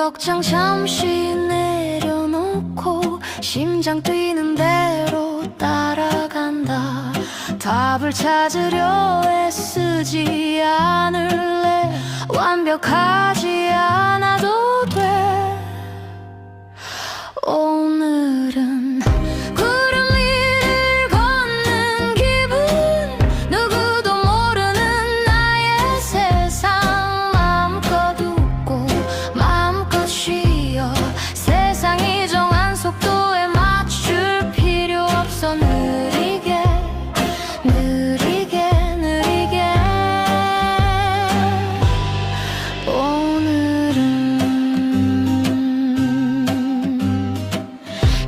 걱정 잠시 내려놓고 심장 뛰는 대로 따라간다. 답을 찾으려 애쓰지 않을래. 완벽하지 않아도 돼. 오늘은 구름 위를 걷는 기분, 누구도 모르는 나의 세상. 마음껏 웃고 마음껏 쉬어. 세상이 정한 속도에 맞출 필요 없어. 느리게 느리게 느리게.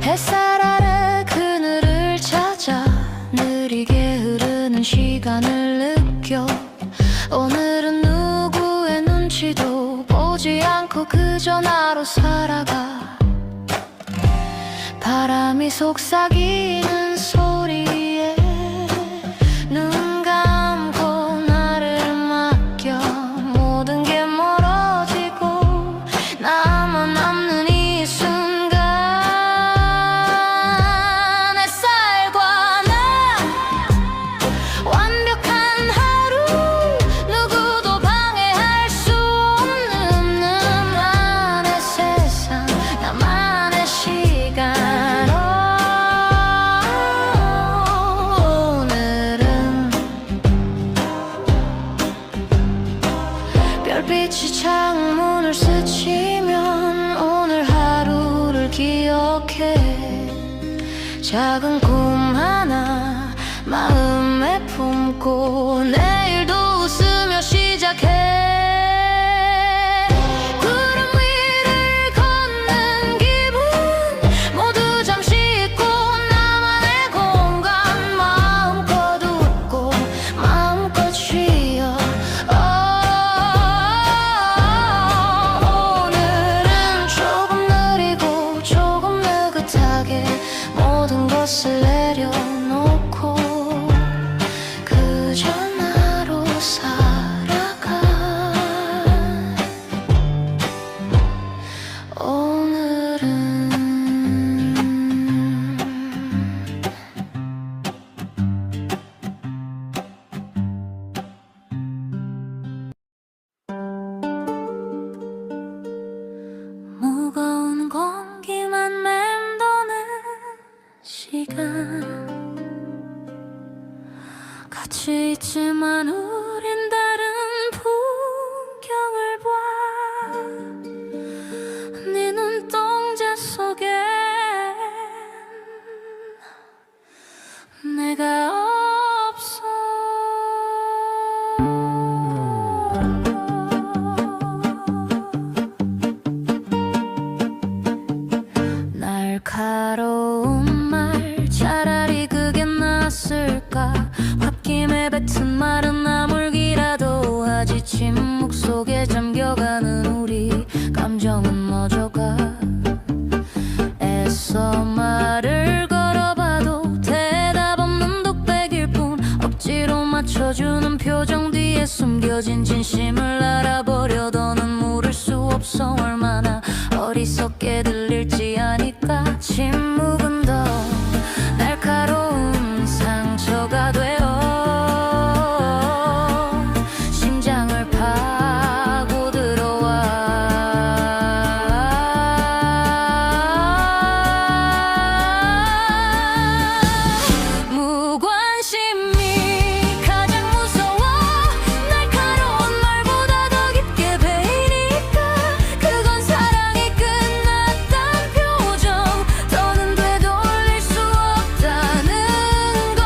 햇살 아래 그늘을 찾아 느리게 흐르는 시간을 느껴. 오늘은 누구의 눈치도 보지 않고 그저 나로 살아가. 바람이 속삭이는 소리에 눈 감고 나를 맡겨. 모든 게 멀어지고 나만 남는 이 순간. 햇살과 나 완벽한 하루, 누구도 방해할 수 없는 나만의 세상, 나만의 시간. 오늘은 별빛이 창문을 스치면 오늘 하루를 기억해. 작은 꿈 하나 마음에 품고 내일도 웃으며 시작해. 구름 위를 걷는 기분, 모두 잠시 잊고 나만의 공간. 마음껏 웃고 마음껏 쉬어. 오늘은 조금 느리고 조금 느긋하게 모든 것을 내려놓고 그저 나로 살아가. 오늘은 무거운 공기만 맴도는 시간. 같이 있지만 우린 다른 풍경을 봐. 네 눈동자 속엔 내가 없어. 날카로운 말 차라리 그게 낫을까. 홧김에 뱉은 말은 나물기라도 하지. 침묵 속에 잠겨가는 우리 감정은 멎어가. 애써 말을 걸어봐도 대답 없는 독백일 뿐. 억지로 맞춰주는 표정 뒤에 숨겨진 진심을 알아보려 더는 물을 수 없어. 얼마나 어리석게 들릴지 아니까. 침묵은 더 날카로운 상처가 되어 심장을 파고 들어와. 무관심이 가장 무서워. 날카로운 말보다 더 깊게 베이니까. 그건 사랑이 끝났단 표정. 더는 되돌릴 수 없다는 것.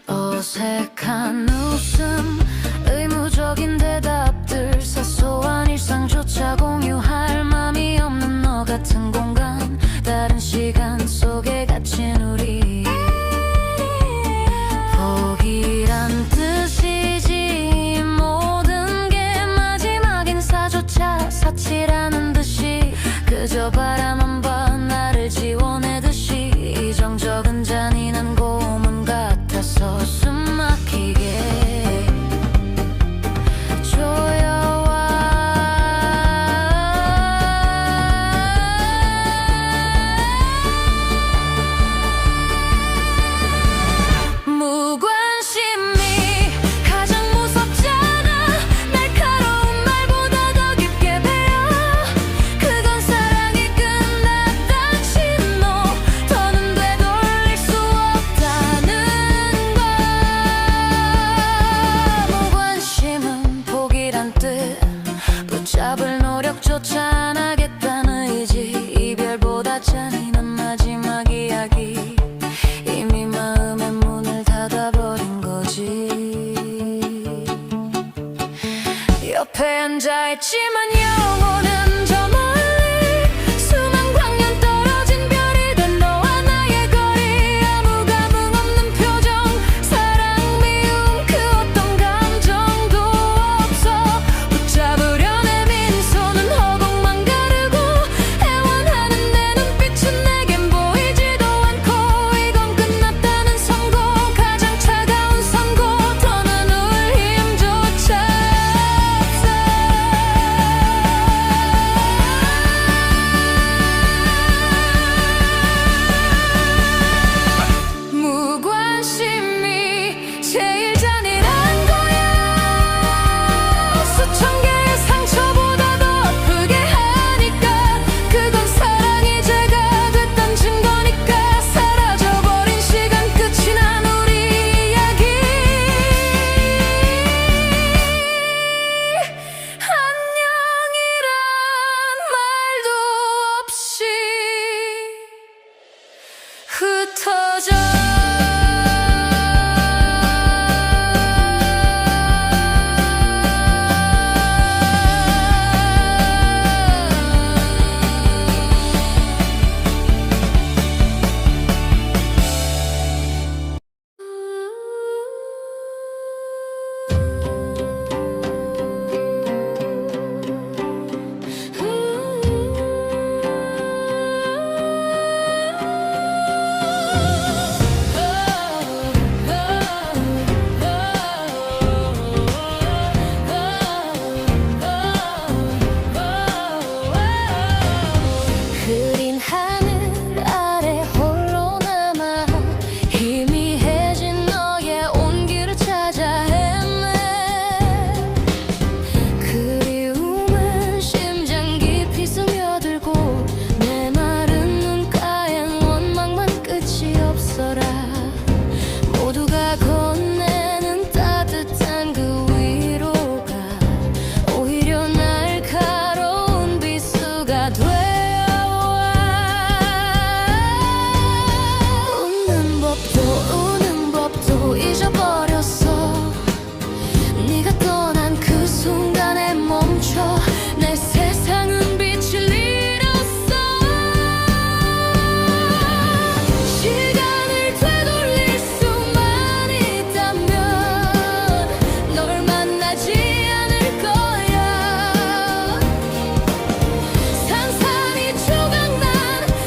어색한 웃음, 의무적인 대답들, 사소한 일상조차 공유할 맘이 없는 너 같은 공간. 다른 시간 속에 갇힌 우리. 포기란 뜻이지 모든 게 마지막 인사조차 사치라는 듯이. 그저 바라만 봐 나를 지워내듯이. 이정적은 잔인한 고문 같아서 숨 막히게. 잔인한 마지막 이야기 이미 마음의 문을 닫아버린 거지. 옆에 앉아있지만 영혼은 저 멀리 수만 광년 떨어진 별이 된 너와 나의 거리. 아무 감흥 없는 표정 사랑 미움 그 어떤 감정도 없어. 붙잡으려 내민 손은 허공만 가르고 애원하는 내 눈빛은 내겐 보이지도 않고 이건 끝났다는 선고 가장 차가운 선고 더는 울 힘조차 무관심이 제일 잔인한 거야. 수천 개의 상처보다 더 아프게 하니까 그건 사랑이 죄가 됐던 증거니까. 사라져버린 시간 끝이 난 우리 이야기. 안녕이란 말도 없이 흩어져. 흐린 하늘 아래 홀로 남아 희미해진 너의 온기를 찾아 헤매. 그리움은 심장 깊이 스며들고 내 마른 눈가엔 원망만 끝이 없어라. 모두가 건네는 따뜻한 그 위로가 오히려 날카로운 비수가 돼. 우는 법도 잊어버렸어. 네가 떠난 그 순간에 멈춰 내 세상은 빛을 잃었어. 시간을 되돌릴 수만 있다면 널 만나지 않을 거야. 산산이 조각난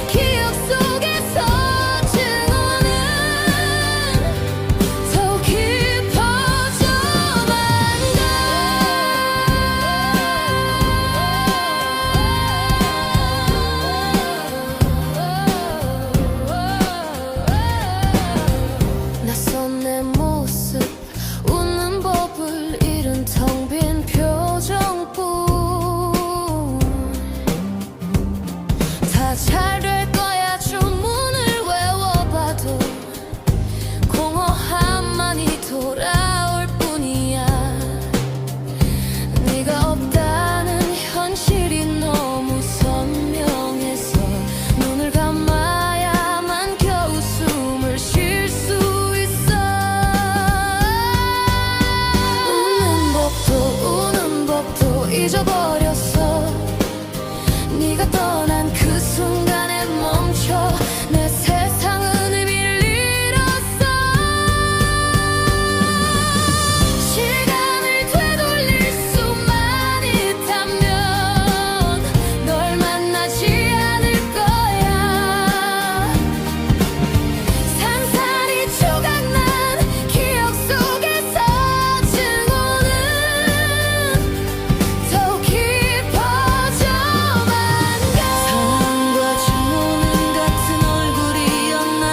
기억 속에서 더 깊어져만 가. 낯선 내 모습 웃는 법을 잃은 텅 빈 표정뿐. 다 잘 될 거야 주문을 외워봐도 공허함만이 돌아올 뿐이야. 네가 없다는 현실이 너무 선명해서 눈을 감아야만 겨우 숨을 쉴 수 있어. 우는 법도 잊어버렸어. 네가 떠난 그 순간에 멈춰 내 세상은 의미를 잃었어. 시간을 되돌릴 수만 있다면 널 만나지 않을 거야. 산산이 조각난 기억 속에서 증오는 더 깊어져만 가. 사랑과 증오는 같은 얼굴이었나.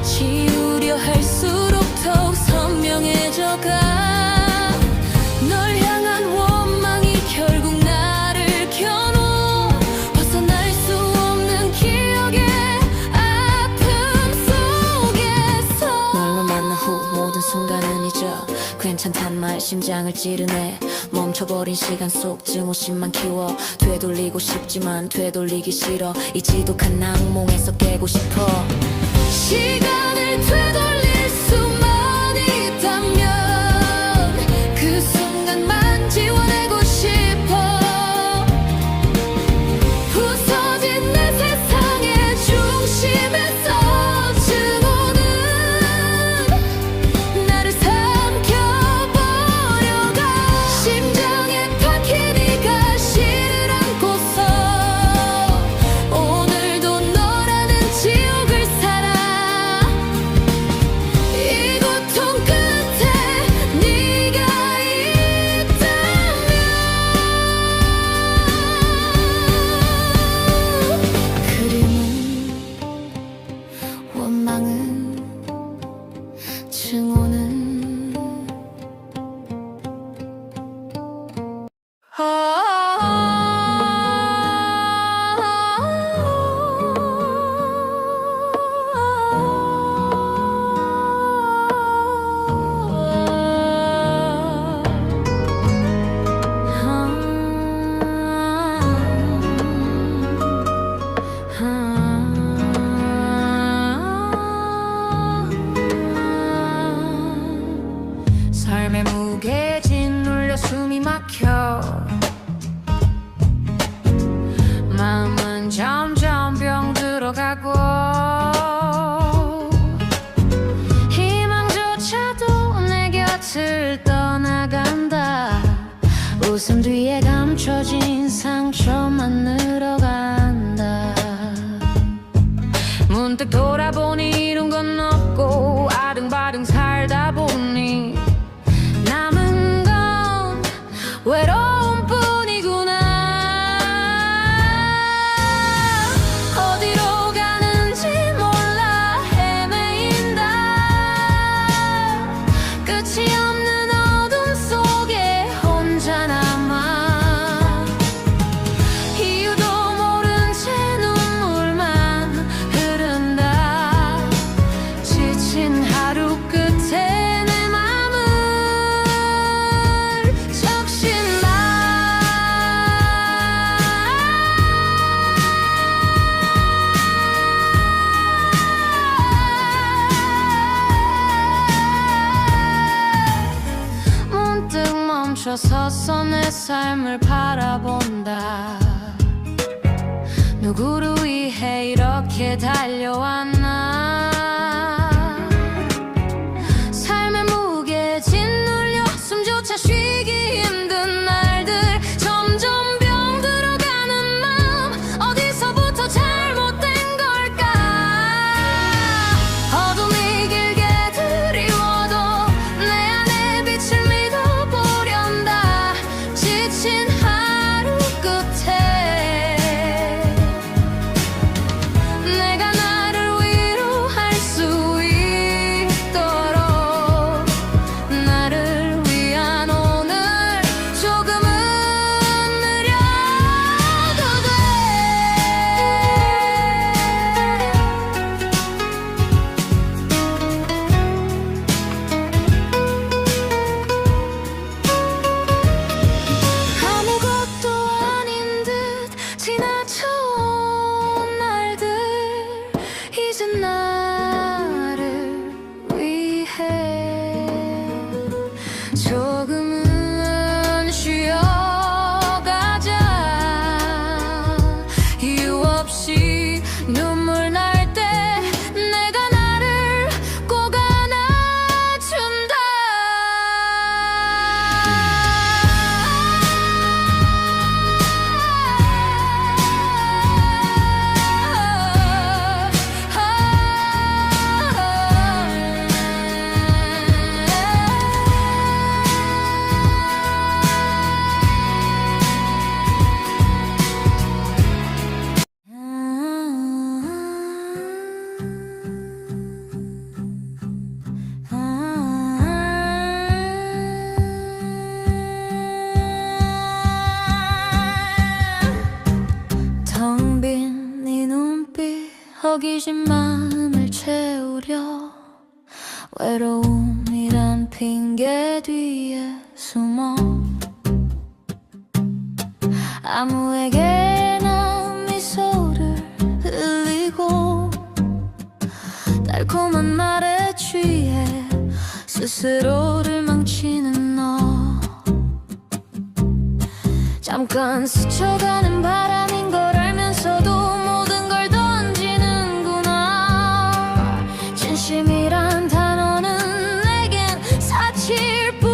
지우려 할수록 더욱 선명해져가. 널 향한 원망이 결국 나를 겨누어 벗어날 수 없는 기억의 아픔 속에서. 널 만난 후 모든 순간은 잊어. 괜찮단 말 심장을 찌르네. 멈춰버린 시간 속 증오심만 키워 되돌리고 싶지만 되돌리기 싫어 이 지독한 악몽에서 깨고 싶어 시간을 되돌릴 수만 있다면 그 순간만 지워내고 싶어 부서진 내 세상의 중심에서 증오는 나를 삼켜버려가 심장에 박힌 이 가시를 안고서 오늘도 너라는 지옥을 살아 이 고통 끝에 네가 있다면 그림은 원망은 증오는 삶의 무게에 짓눌려 숨이 막혀 마음은 점점 병들어가고 희망조차도 내 곁을 떠나간다 웃음 뒤에 감춰진 상처만 늘어간다 문득 돌아보니 이룬 건 없고 아등바등 살다 보니 남은 건 외로움뿐이구나 어디로 가는지 몰라 헤매인다 끝이 없는 어둠 속에 혼자 남아 이유도 모른 채 눈물만 흐른다 지친 하루 끝에 내 맘을 적신다 문득 멈춰 서서 내 삶을 바라본다 누구를 위해 이렇게 달려왔나 삶의 무게에 짓눌려 숨조차 쉬기 힘든 날들 점점 병들어가는 마음 어디서부터 잘못된 걸까 어둠이 길게 드리워도 내 안에 빛을 믿어보련다 지친 하루 끝에 내가 나를 위로할 수 있도록 나를 위한 오늘 조금은 느려도 돼 아무것도 아닌 듯 지나쳐온 날들 이제 나를 위해 조금은 쉬어가자 이유 없이 눈물 날 때 내가 나를 꼭 안아준다 텅 빈 네 눈빛 허기진 마음을 채우려 외로움이란 핑계 뒤에 숨어 아무에게나 미소를 흘리고 달콤한 말에 취해 스스로를 망치는 너. 잠깐 스쳐가는 바람인 걸 알면서도 모든 걸 던지는구나. 진심이란 단어는 내겐 사치일 뿐.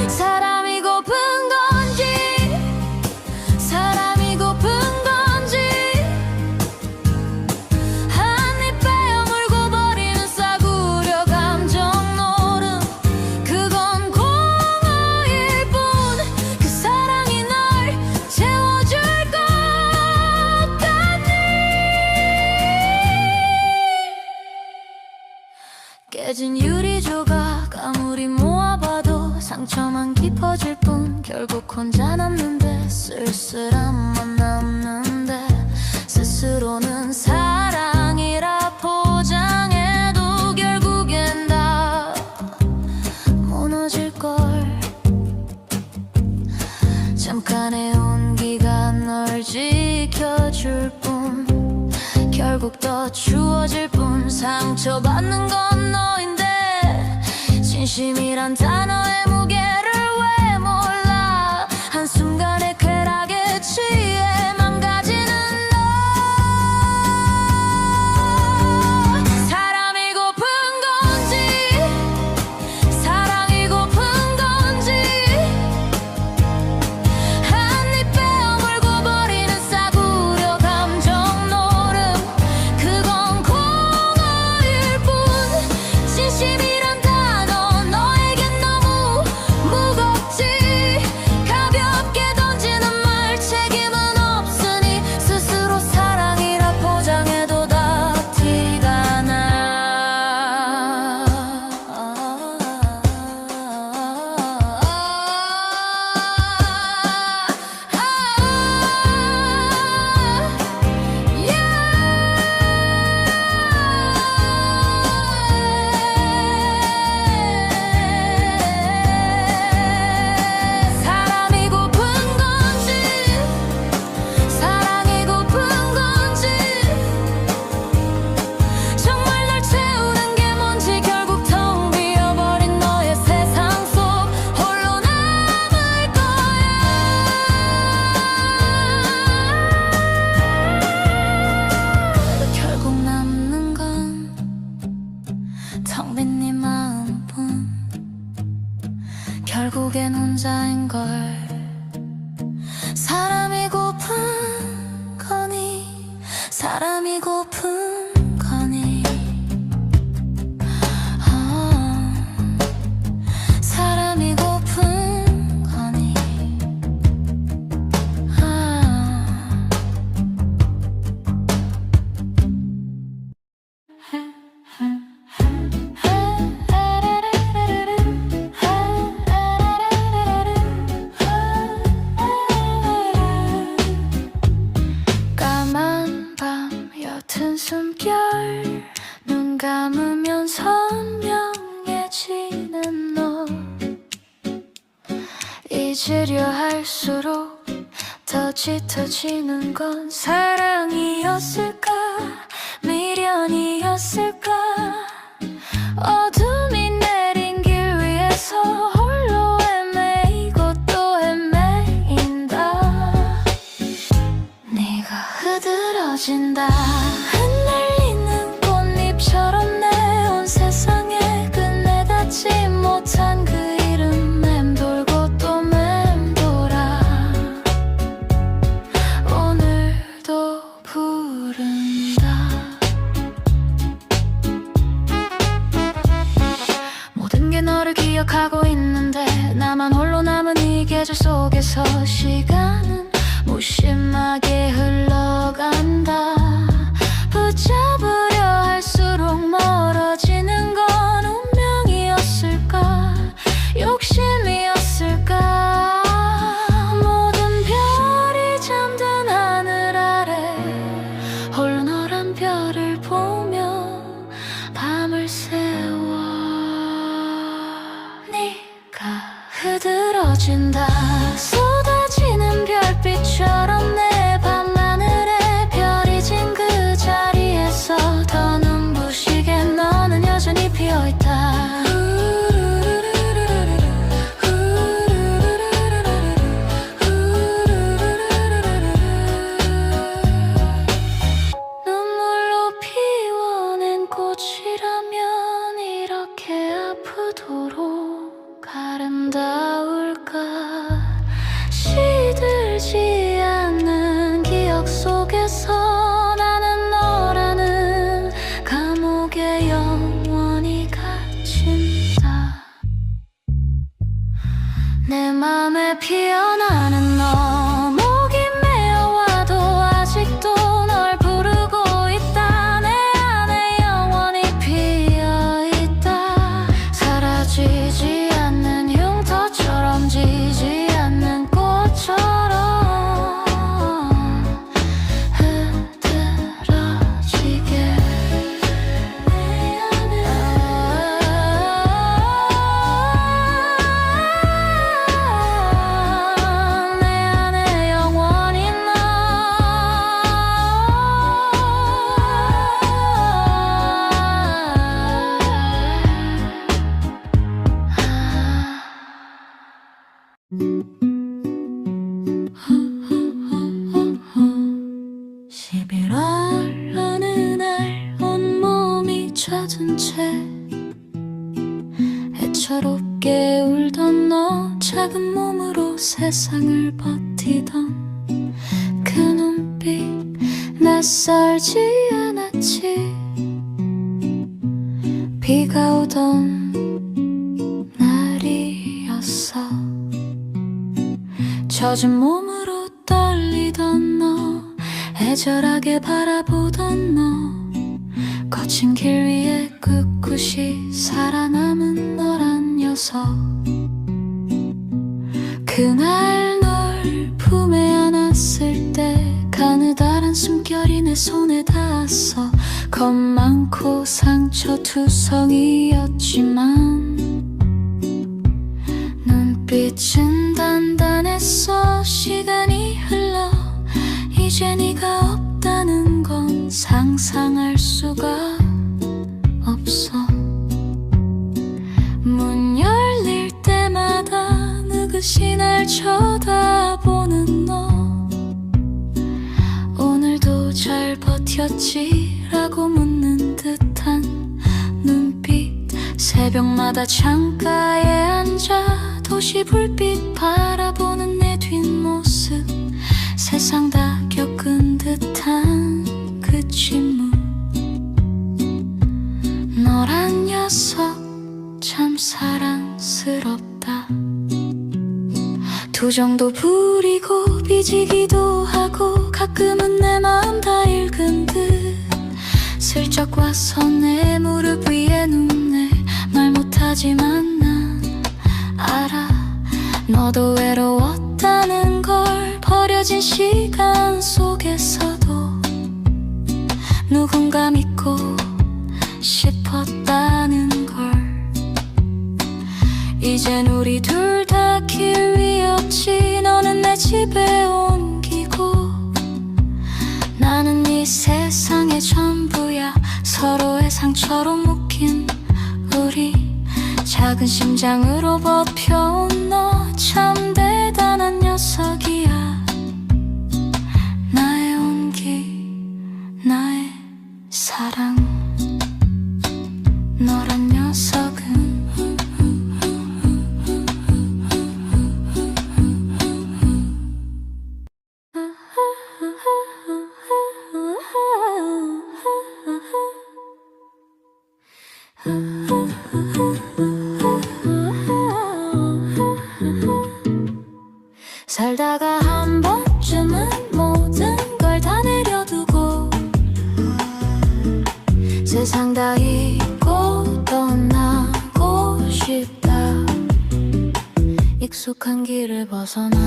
사람이 고픈 건지 사람이 고픈 건지 한 입 베어 물고 버리는 싸구려 감정 노름. 그건 공허일 뿐. 그 사랑이 널 채워줄 것 같니. 깨진 유리 조각 아무리 모아봐도 상처만 깊어질 뿐. 결국 혼자 남는데 쓸쓸함만 남는데 스스로는 사랑이라 포장해도 결국엔 다 무너질걸. 잠깐의 온기가 널 지켜줄 뿐. 결국 더 추워질 뿐. 상처받는 건 너인데 진심이란 단어의 무게를 왜 몰라. 한순간의 쾌락에 취해 망가지는 너. 사람이 고픈 건지 사랑이 고픈 건지 한 입 베어 물고 버리는 싸구려 감정 노름. 그건 공허일 뿐. 진심이란 단어 너에겐 너무 무겁지. 가볍게 던지는 말 책임은 없으니 스스로 사랑이라 포장해도 다 티가 나. 사람이 고픈 건지 사랑이 고픈 건지 정말 널 채우는 게 뭔지 결국 텅 비어버린 너의 세상 속 홀로 남을 거야. 결국 남는 건 텅 빈 네 마음뿐. 결국엔 혼자인걸. 사람이 고픈 거니 사람이 고픈 거니 사람이 고픈 거니 까만 밤 옅은 숨결 눈 감으면 선명해지는 너. 잊으려 할수록 더 짙어지는 건 사랑이었을까 미련이었을까. 어둠이 내린 길 위에서 홀로 헤매이고 또 헤매인다. 네가 흐드러진다. 흩날리는 꽃잎처럼 내 온 세상에 끝내 닿지 못한 그 이름 맴돌고 또 맴돌아. 오늘도 부른다. 모든 게 너를 기억하고 있는데 나만 홀로 남은 이 계절 속에서 시간은 무심하게 흘러간다. 세상을 버티던 그 눈빛 낯설지 않았지. 비가 오던 날이었어. 젖은 몸으로 떨리던 너, 애절하게 바라보던 너, 거친 길 위에 꿋꿋이 살아남은 너란 녀석. 그날 널 품에 안았을 때 가느다란 숨결이 내 손에 닿았어. 겁 많고 상처투성이었지만 눈빛은 단단했어. 시간이 흘러 이제 네가 없다는 건 상상할 수가 없어. 문 열릴 때마다 느긋이 날 쳐다보는 너, 오늘도 잘 버텼지? 라고 묻는 듯한 눈빛. 새벽마다 창가에 앉아 도시 불빛 바라보는 내 뒷모습. 세상 다 겪은 듯한 그 침묵. 너란 녀석 참 사랑스럽다. 투정도 부리고 삐지기도 하고 가끔은 내 마음 다 읽은 듯 슬쩍 와서 내 무릎 위에 눕네. 말 못하지만 난 알아. 너도 외로웠다는 걸. 버려진 시간 속에서도 누군가 믿고 싶었다는 걸. 이젠 우리 둘 다 길 위 없지. 너는 내 집에 옮기고 나는 이 세상의 전부야. 서로의 상처로 묶인 우리, 작은 심장으로 버텨온 너 참 대단한 녀석이야. 나의 온기, 나의 사랑. 너란 녀석은 살다가 한 번쯤은 모든 걸 다 내려두고 세상 다 잊고 떠나고 싶다. 익숙한 길을 벗어나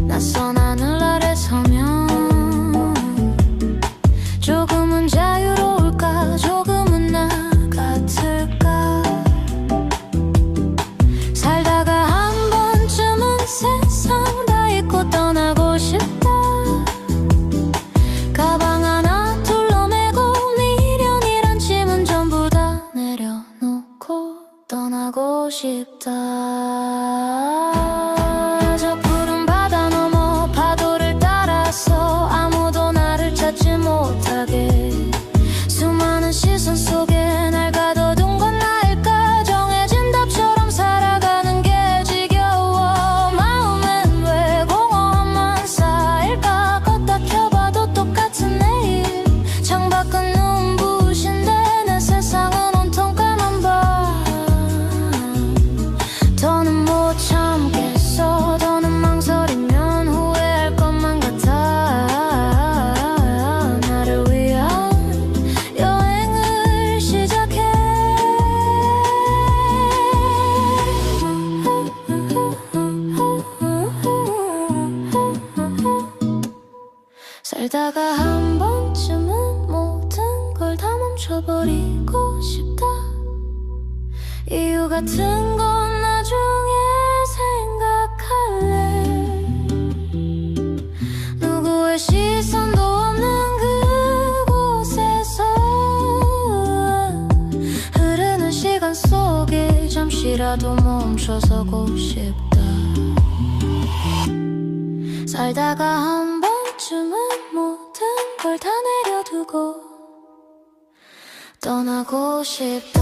낯선 하늘 아래 서면 조금은 자유로울까, 조금은 나 같을까. 살다가 한 번쯤은 세상 다 잊고 떠나고 싶다. 가방 하나 둘러매고 미련이란 짐은 전부 다 내려놓고 떠나고 싶다. 저 푸른 바다 넘어 파도를 따라서 아무도 나를 찾지 못하게 수많은 시선 속에 날 가둬둔 건 나일까. 정해진 답처럼 살아가는 게 지겨워. 마음엔 왜 공허함만 쌓일까. 껐다 켜봐도 똑같은 내일. 창밖은 눈부신데 내 세상은 온통 까만 밤. 더는 못 참겠어. 더는 망설이면 후회할 것만 같아. 나를 위한 여행을 시작해. 살다가 한 번쯤은 모든 걸 다 멈춰버리고 싶다. 이유 같은 건 나중에 생각할래. 누구의 시선도 없는 그곳에서 흐르는 시간 속에 잠시라도 멈춰서고 싶다. 살다가 한 번쯤은 모든 걸 다 내려두고 떠나고 싶다.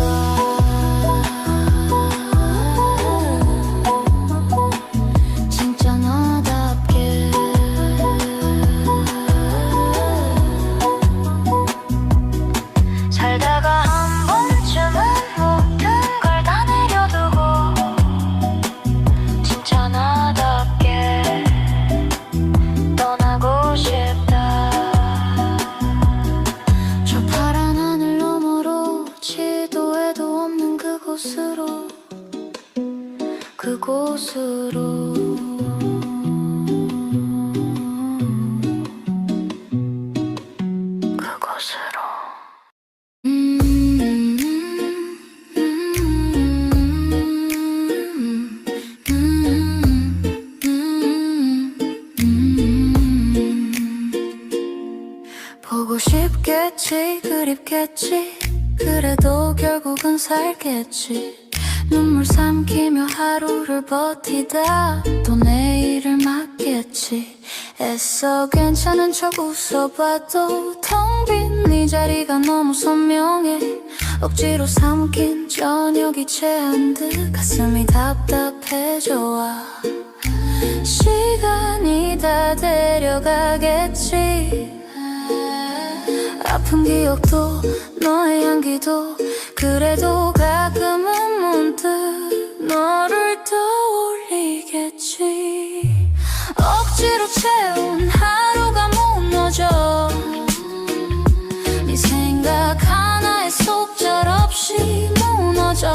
아프겠지 그립겠지 그래도 결국은 살겠지 눈물 삼키며 하루를 버티다 또 내일을 맞겠지 애써 괜찮은 척 웃어봐도 텅 빈 네 자리가 너무 선명해 억지로 삼킨 저녁이 체한 듯 가슴이 답답해져 시간이 다 데려가겠지 아픈 기억도 너의 향기도 그래도 가끔은 문득 너를 떠올리겠지 억지로 채운 하루가 무너져 네 생각 하나에 속절없이 무너져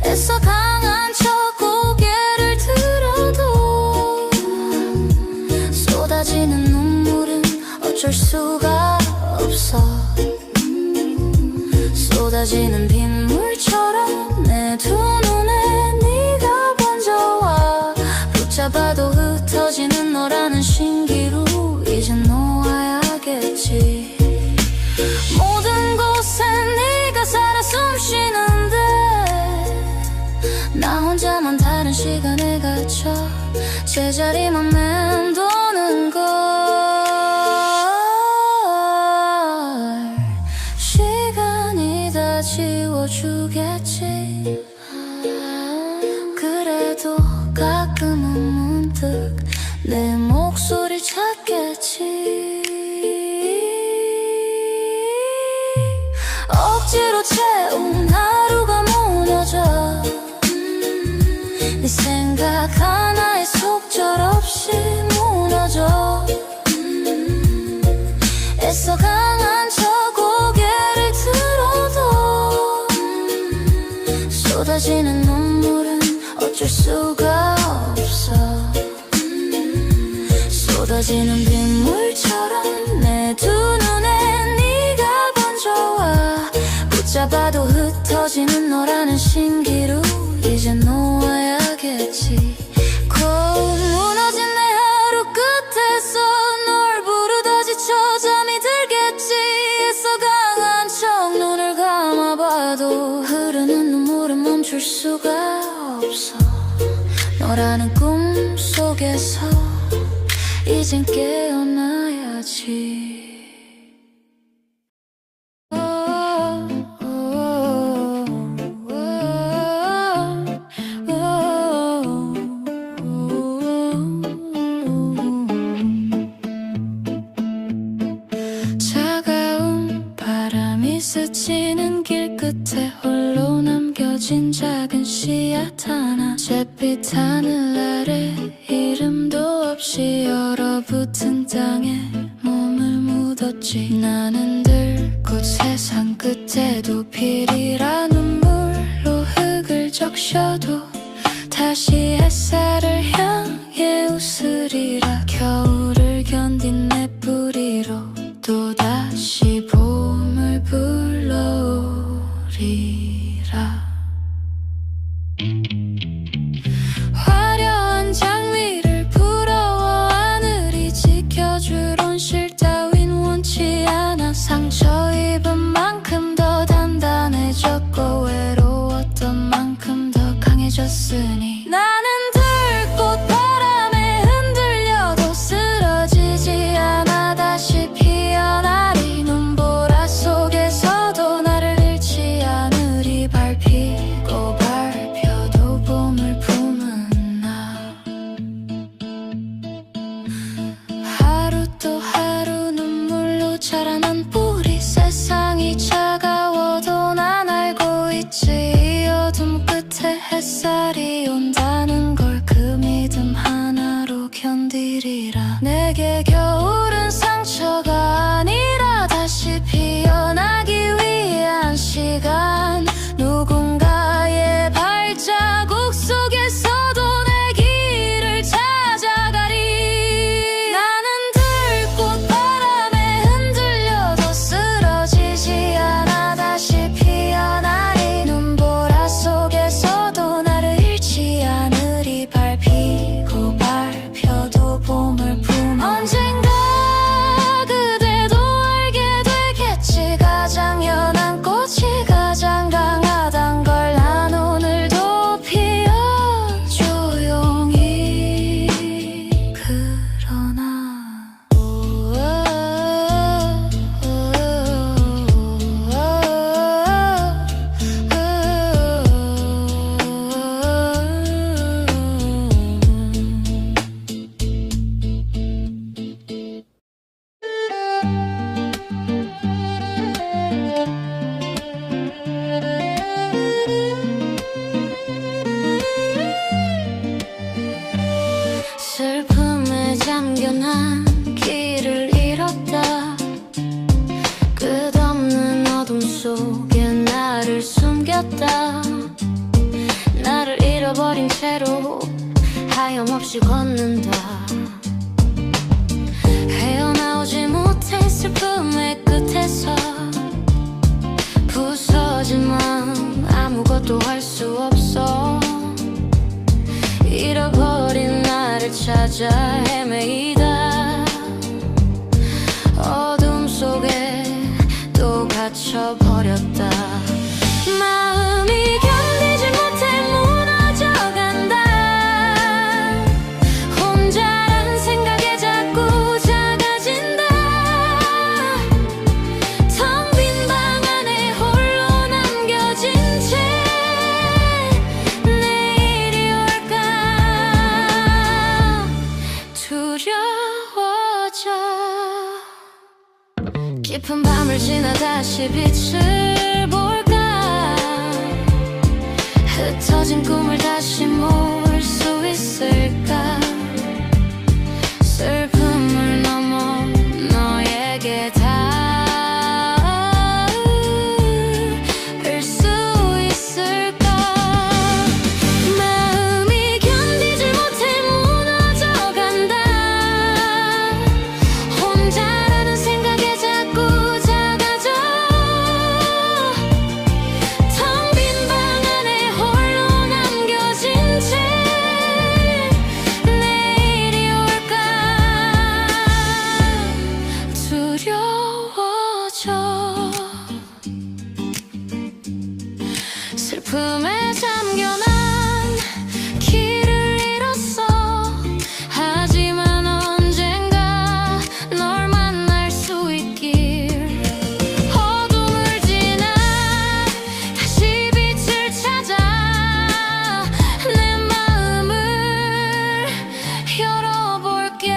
애써 강한 척 고개를 들어도 쏟아지는 눈물은 어쩔 수가 없어 쏟아지는 빗물처럼 내 두 눈에 네가 번져와 붙잡아도 흩어지는 너라는 신기루 이젠 놓아야겠지 모든 곳에 네가 살아 숨쉬는데 나 혼자만 다른 시간에 갇혀 제자리만 맴도는 걸 시간이 다 지워주겠지 그래도 가끔은 문득 내 목소리 찾겠지 억지로 채운 하루가 무너져 네 생각 하나에 속절없이 무너져 애써 강한 척 고개를 들어도 쏟아지는 눈물은 어쩔 수가 없어 쏟아지는 빗물처럼 내 두 눈에 네가 번져와 붙잡아도 흩어지는 너라는 신기루 이젠 놓아야겠지 거울 무너진 내 하루 끝에서 널 부르다 지쳐 잠이 들겠지 애써 강한 척 눈을 감아봐도 흐르는 눈물은 멈출 수가 없어 너라는 꿈 속에서 이젠 깨어나야지 차가운 바람이 스치는 길 끝에 홀로 남겨진 작은 씨앗 하나 잿빛 하늘 아래 이름도 없이 얼어붙은 땅에 몸을 묻었지 나는 들꽃 세상 끝에도 필이라 눈물로 흙을 적셔도 다시 햇살을 향해 웃으리라 겨울을 견딘 내 뿌리로 또다시 봄을 불러오리라 화려한 장미를 부러워 하늘이 지켜줄 온실 따윈 원치 않아 상처 입은 만큼 더 단단해졌고 외로웠던 만큼 더 강해졌으니 나는 슬픔에 잠겨 난 길을 잃었다. 끝없는 어둠 속에 나를 숨겼다. 나를 잃어버린 채로 하염없이 걷는다. 헤어나오지 못해 슬픔의 끝에서 부서진 마음 아무것도 할 수 없어. 잃어버린 나를 찾아 헤매이다. 어둠 속에 또 갇혀버렸다. 마음이 견디지 못해 무너져간다. 혼자란 생각에 자꾸 작아진다. 텅 빈 방 안에 홀로 남겨진 채 내일이 올까 두려워져. 깊은 밤을 지나 다시 빛을 볼까. 흩어진 꿈을 다시 모을 수 있을까. 슬픔을 넘어 너에게 닿을 수 있을까. 마음이 견디지 못해 무너져간다. 혼자라는 생각에 자꾸 작아져. 텅 빈 방 안에 홀로 남겨진 채 내일이 올까 두려워져. 슬픔에 잠겨 난 길을 잃었어. 하지만 언젠가 널 만날 수 있길. 어둠을 지나 다시 빛을 찾아 내 마음을 열어볼게.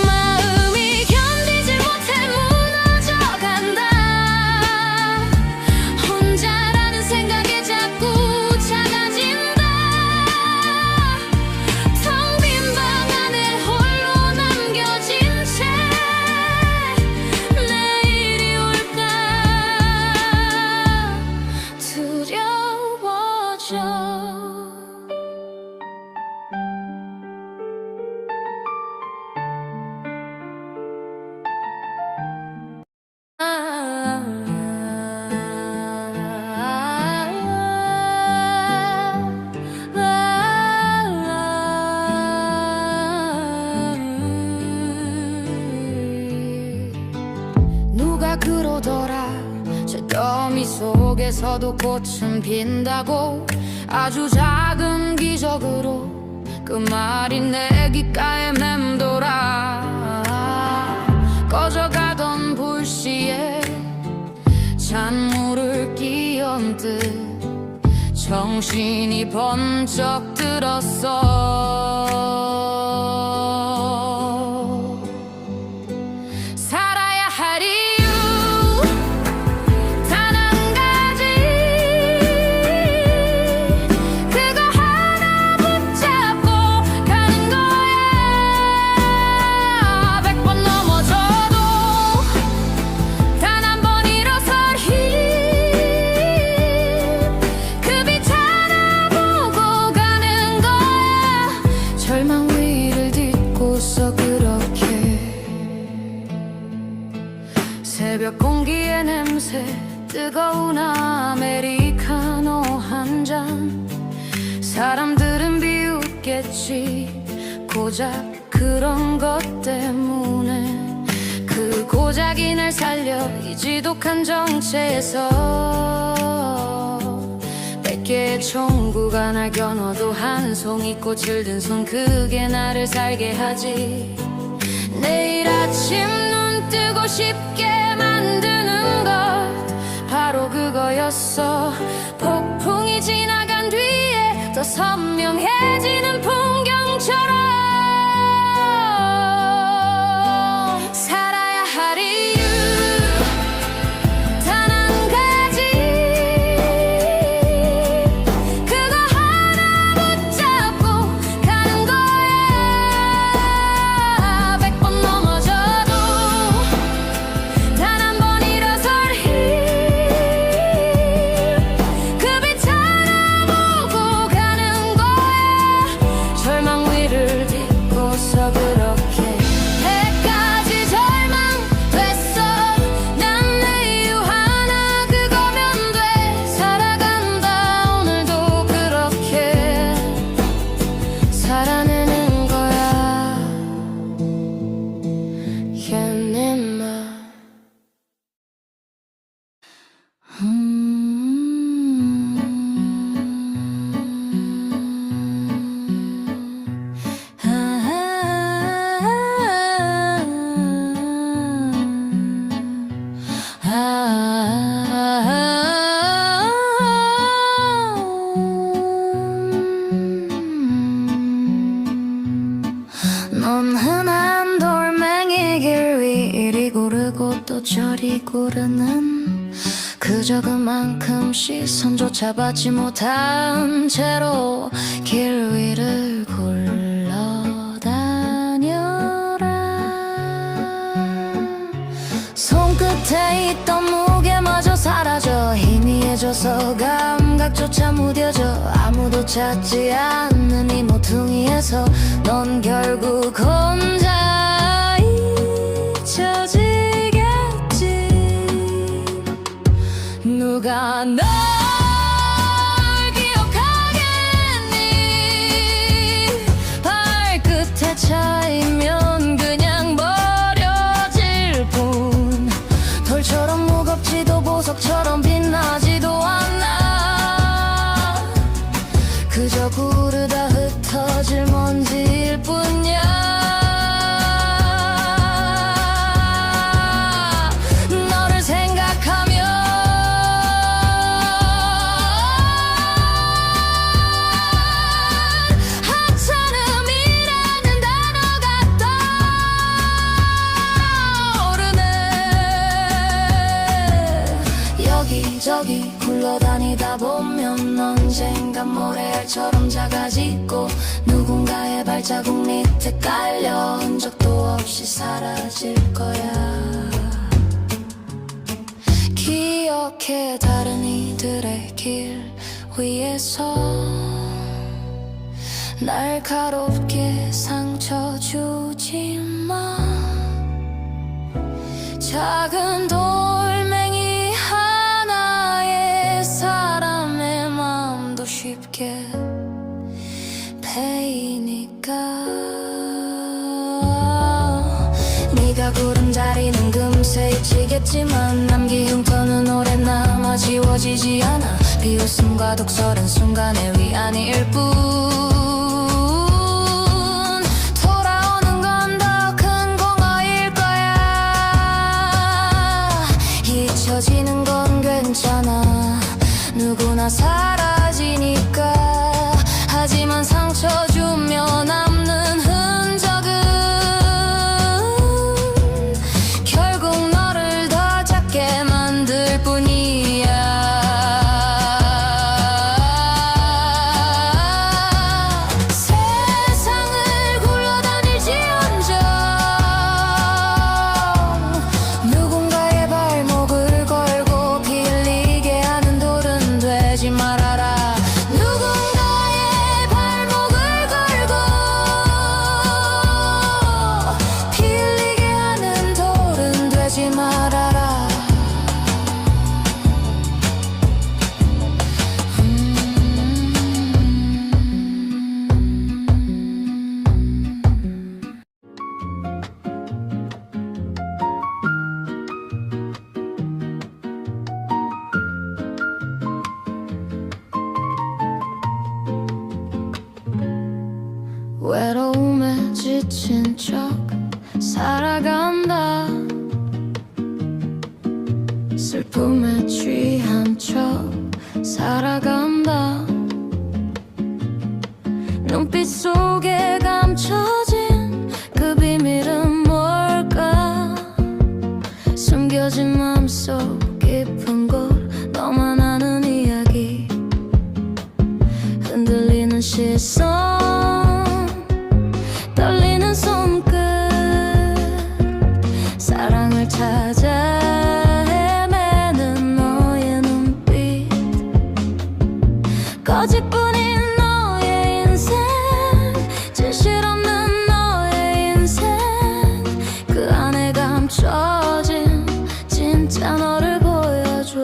마음이 견디지 못해 무너져간다. 혼자라는 생각에 자꾸 작아진다. 텅 빈 방 안에 홀로 남겨진 채 내일이 올까 두려워져. 누가 그러더라. 잿더미 속에서도 꽃은 핀다고. 아주 작은 기적으로 그 말이 내 귓가에 맴돌아. 꺼져가던 불씨에 찬물을 끼얹듯 정신이 번쩍 들었어. 살아야 할 이유 단 한 가지. 그거 하나 붙잡고 가는 거야. 100번 넘어져도 단 한 번 일어설 힘. 그 빛 하나 보고 가는 거야. 절망 위를 딛고서 그렇게. 새벽 공기의 냄새 뜨거운 아메리카노 한 잔. 사람들은 비웃겠지 고작 그런 것 때문에. 그 고작이 날 살려 이 지독한 정체에서. 100개의 총구가 날 겨눠도 한 송이 꽃을 든 손 그게 나를 살게 하지. 내일 아침 눈 뜨고 싶게 만드는 것 넌 흔한 돌멩이 길 위 이리 고르고 또 저리 고르는 그저 그만큼 시선조차 받지 못한 채로 길 위를 굴러다녀라. 손끝에 있던 무게마저 사라져 희미해져서 감각조차 무뎌져 아무도 찾지 않는 이 모퉁이에서 넌 결국 혼자 잊혀지겠지. 누가 널 기억하겠니. 발끝에 차이면 그냥 버려질 뿐 돌처럼 무겁지도 보석처럼 빛나지도 않아. 그저 구르다 흩어질 먼지일 뿐이야. 너를 생각하면 하찮음이라는 단어가 떠오르네. 여기저기 굴러다니다 보면 언젠가 모래알처럼 작아지고 누군가의 발자국 밑에 깔려 흔적도 없이 사라질 거야. 기억해 다른 이들의 길 위에서 날카롭게 상처 주지 마. 작은 돌멩이 하나에 사람의 마음도 쉽게 베이니까. 네가 구른 자리는 금세 잊히겠지만 남기 흉터는 오래 남아 지워지지 않아. 비웃음과 독설은 순간의 위안일 뿐 돌아오는 건 더 큰 공허일 거야. 잊혀지는 건 괜찮아 누구나 사라지니까. 하지만 상처 주며 남는 흔적은 결국 너를 더 작게 만들 뿐이야. 세상을 굴러다닐지언정 누군가의 발목을 걸고 피 흘리게 하는 돌은 되지 말아라. 외로움에 지친 척 살아간다. 슬픔에 취한 척 살아간다. 눈빛 속에 감춰진 그 비밀은 뭘까. 숨겨진 맘속 깊은 곳 너만 아는 이야기. 흔들리는 시선 떨리는 손끝 사랑을 찾아 헤매는 너의 눈빛. 거짓뿐인 너의 인생 진실 없는 너의 인생 그 안에 감춰진 진짜 너를 보여줘.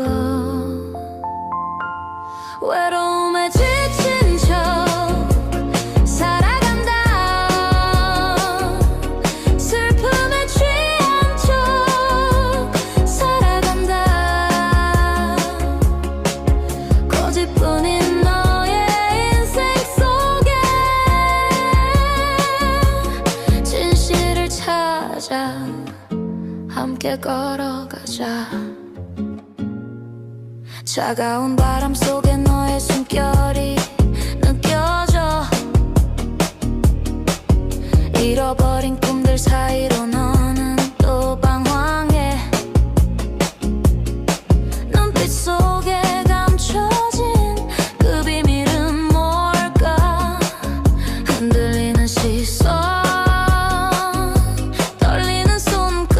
외로움에 지친 척 걸어가자. 차가운 바람 속에 너의 숨결이 느껴져. 잃어버린 꿈들 사이로 너는 또 방황해. 눈빛 속에 감춰진 그 비밀은 뭘까? 흔들리는 시선, 떨리는 손끝,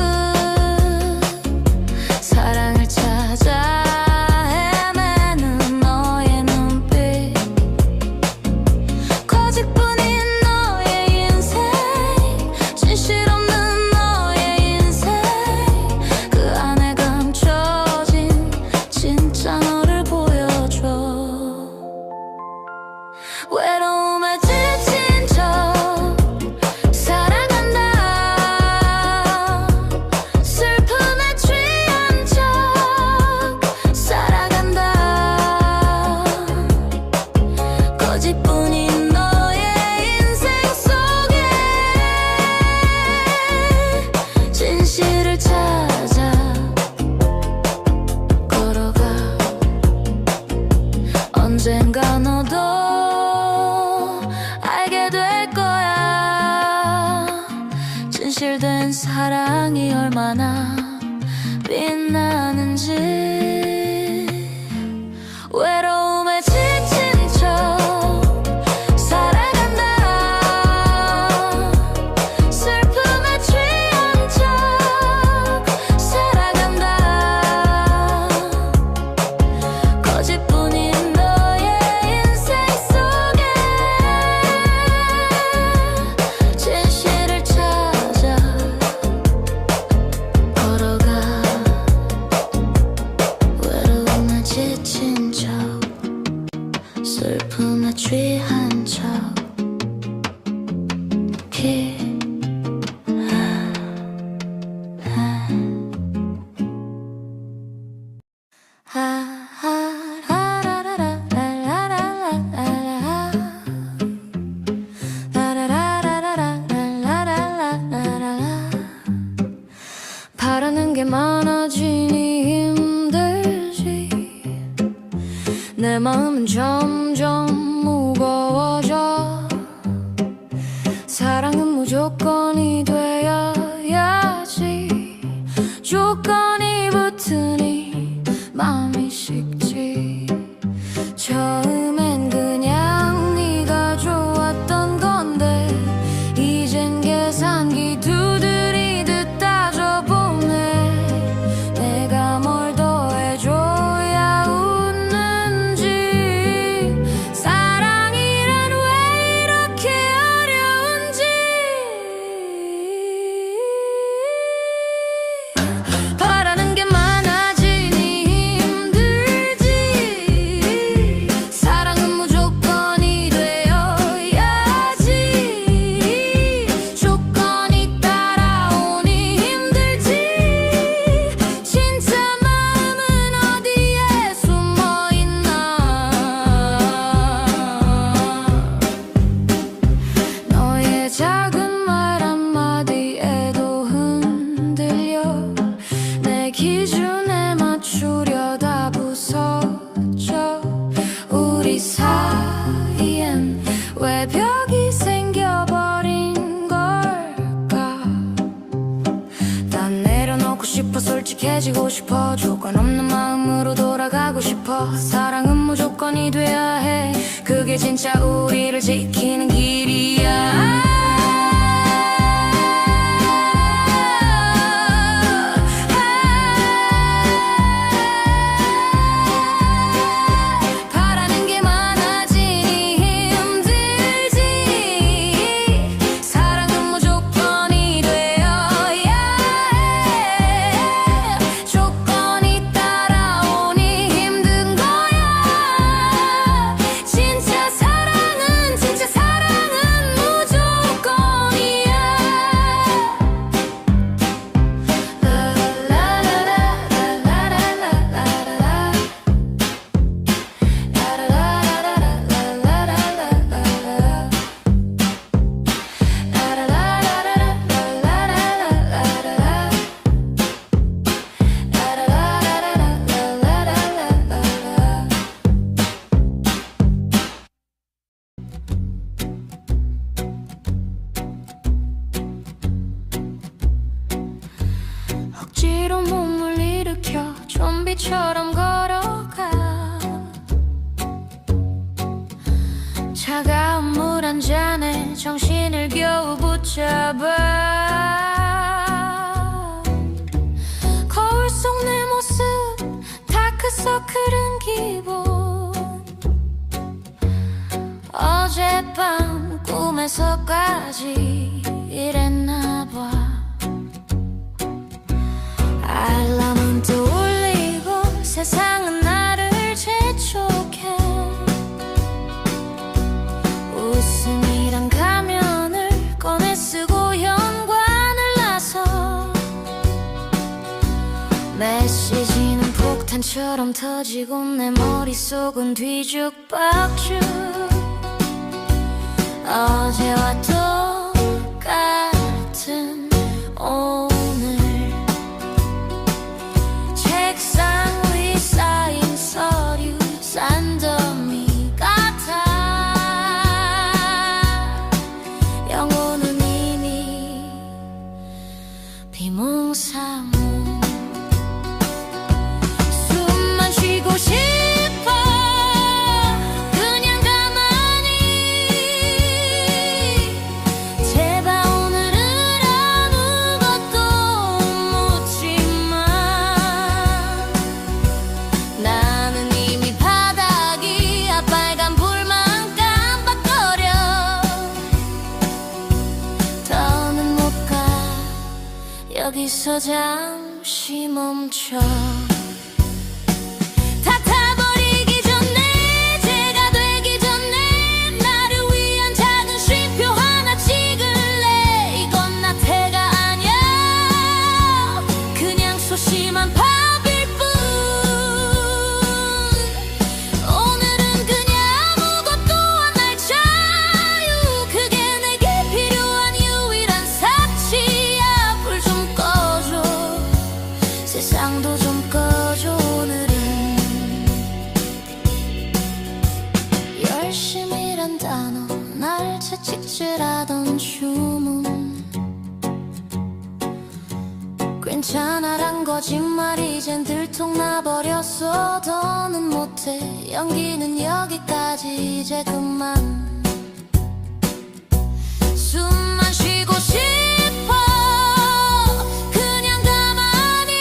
사랑을 찾아 헤매는 너의 눈빛, 거짓뿐인 너의 인생, 진실 없는 너의 인생, 그 안에 감춰진 진짜 너를 보여줘. 외로움에 지친 척 살아간다. 슬픔에 취한 척 살아간다. 거짓뿐인 너의 인생 속에 진실을 찾아 걸어가. 언젠가 너도 알게 될 거야. 진실된 사랑이 얼마나 빛나는지. 외로움에 지친 척 살아간다. 슬픔에 취한 척 살아간다. 거짓뿐인 너의 인생 속에 진실을 찾아 걸어가. 외로움에 지친 척, 슬픔에 취한 척, 바라는 게 많아지니 힘들지. 내 마음은 점점 무거워져. 사랑은 무조건이 되어야지. 조건이 붙으니 마음이 식지. 처음엔 그냥 네가 좋았던 건데 이젠 계산기 두드리듯 따져보네. 내가 뭘 더 해줘야 웃는지. 사랑이란 왜 이렇게 어려운지. 바라는 게 많아지니 힘들지. 사랑은 무조건이 되어야지. 조건이 따라오니 힘들지. 진짜 마음은 어디에 숨어있나. 너의 작은 말 한마디에도 흔들려. 내 기준에 맞추려다 부서져. 우리 사이엔 왜 벽이 생겨버린 걸까? 난 내려놓고 싶어, 솔직해지고 싶어. 조건 없는 마음으로 돌아가고 싶어. 사랑은 무조건이 돼야 해. 그게 진짜 우리를 지키는 길이야. 바라는 게 많아지니 힘들지. 사랑은 무조건이 되어야 해. 조건이 따라오니 힘든 거야. 진짜 사랑은 무조건. 붙잡아. 거울 속 내 모습 다크서클은 기본. 어젯밤 꿈에서까지 이랬나봐. 알람은 또 울리고 세상은 나를 재촉해. 웃음이란 가면을 꺼내 쓰고 현관을 나서 메시지는 폭탄처럼 터지고 내 머릿속은 뒤죽박죽. 어제와 똑같은 오늘, 책상 위 쌓인 서류 산더미 같아. 영혼은 이미 비몽사몽. 숨만 쉬고 싶어 그냥 가만히. 제발 오늘은 아무것도 묻지 마. 나는 이미 바닥이야. 빨간 불만 깜빡거려. 더는 못 가. 여기서 잠시 멈춰. 다 타버리기 전에, 제가 되기 전에 나를 위한 작은 쉼표 하나 찍을래. 이건 나태가 아니야. 그냥 소심한 밥일 뿐. 오늘은 그냥 아무것도 안 할 자유. 그게 내게 필요한 유일한 사치야. 불 좀 꺼줘. 세상도 좀 꺼줘. 오늘은 열심이란 단어 날 채찍질하던 주문. 괜찮아란 거짓말 이젠 들통나버렸어. 더는 못해. 연기는 여기까지. 이제 그만. 숨만 쉬고 싶어 그냥 가만히.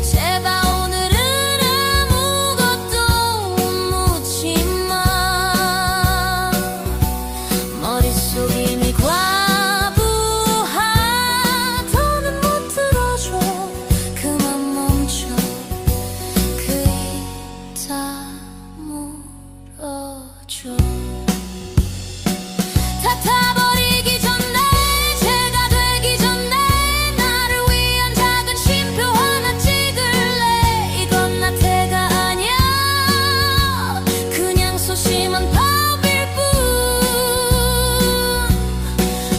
제발 오늘은 아무것도 묻지 마. 머릿속 이미 과부하. 더는 못 들어줘. 그만 멈춰. 그 입 다물어줘. 다 타버리기 전에, 제가 되기 전에 나를 위한 작은 쉼표 하나 찍을래. 이건 나태가 아니야. 그냥 소심한 밥일 뿐.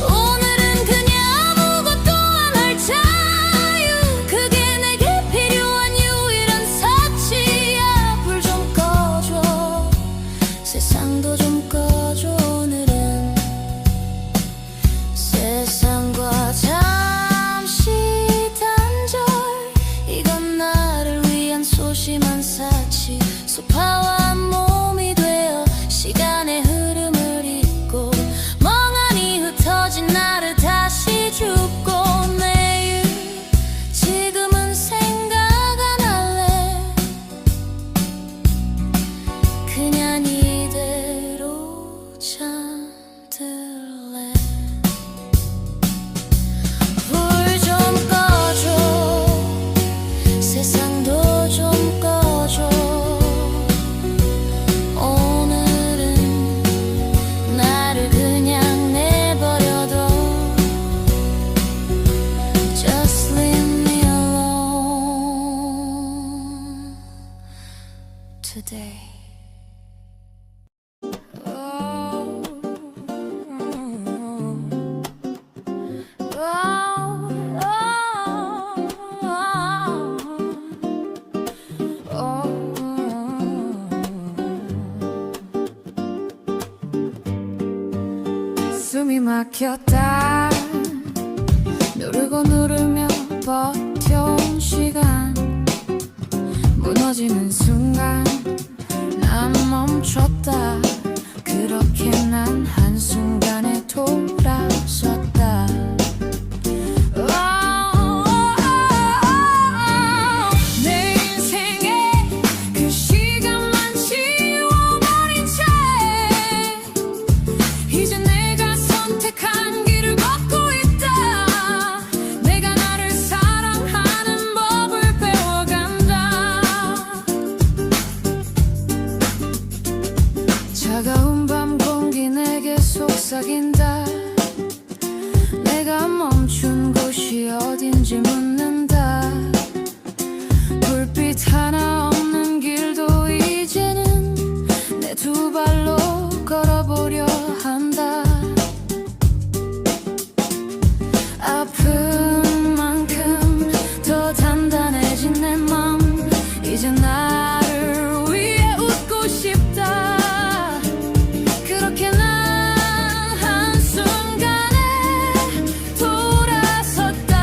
오늘은 그냥 아무것도 안 할 자유. 그게 내게 필요한 유일한 사치야. 불 좀 꺼줘. 세상도 좀 꺼줘. 오늘은 세상과 잠시 단절. 이건 나를 위한 소심한 사치. 소파와 몸이 되어 시간의 흐름을 잇고 멍하니 흩어진 나를 다시 줍고. 내일 지금은 생각 안 할래. 그냥 이대로 잠들래. 불 좀 꺼줘. 세상도 좀 꺼줘. 오늘은 나를 그냥 내버려둬. Just leave me alone today. 숨이 막혔다. 누르고 누르며 버텨온 시간. 무너지는 순간 난 멈췄다. 그렇게 난 한순간에 이제 나를 위해 웃고 싶다. 그렇게 난 한순간에 돌아섰다.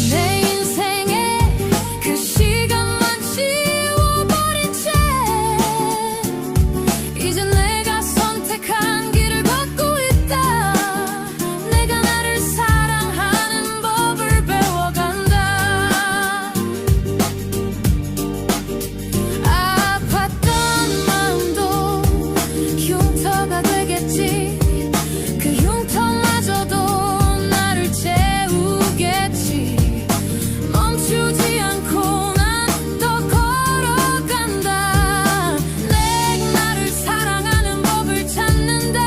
내 인생에 그 시간만 지워버린 채 이제 내가 선택한 길을 걷고 있다. 내가 나를 사랑하는 법을 배워간다. 아팠던 마음도 흉터가 되겠지. 그 흉터마저도 나를 채우겠지. 멈추지 않고 난 더 걸어간다. 내 나를 사랑하는 법을 찾는다.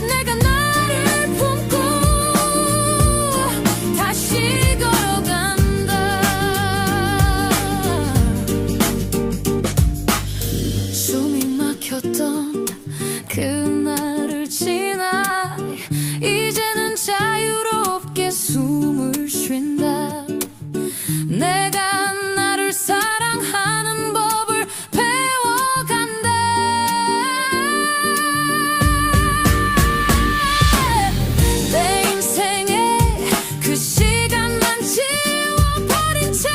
내가 나를 품고 다시 걸어간다. 숨이 막혔던 그날을 지나 이제는 자유롭게 숨을 쉰다. 내가 나를 사랑하는 법을 배워간다. 내 인생에 그 시간만 지워버린 채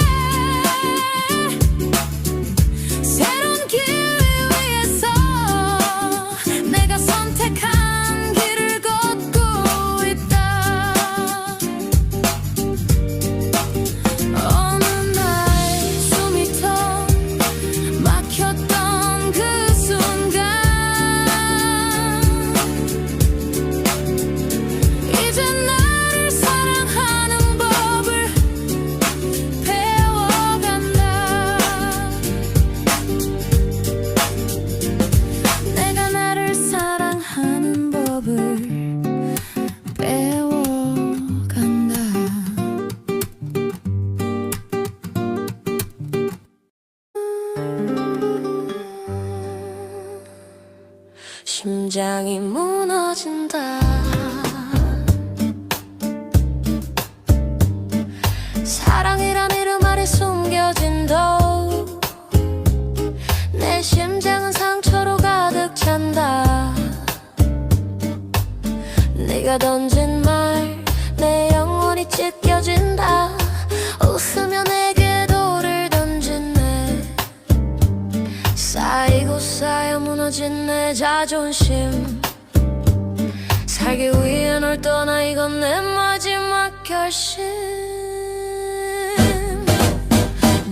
새로운 길 위에서 내가 선택한 길을 걷고 있다. 어느 날 숨이 턱 막혔던 그 순간 이제 나를 사랑하는 법을 배워간다. 내가 나를 사랑하는 법을 배워간다. 심장이 무너진다. 사랑이란 이름 아래 숨겨진다. 내 심장은 상처로 가득 찬다. 네가 던진 말 내 영혼이 찢겨진다. 웃으며 내게 돌을 던지네. 쌓이고 쌓여 무너진 내 자존심. 살기 위해 널 떠나 이건 내 마지막 결심.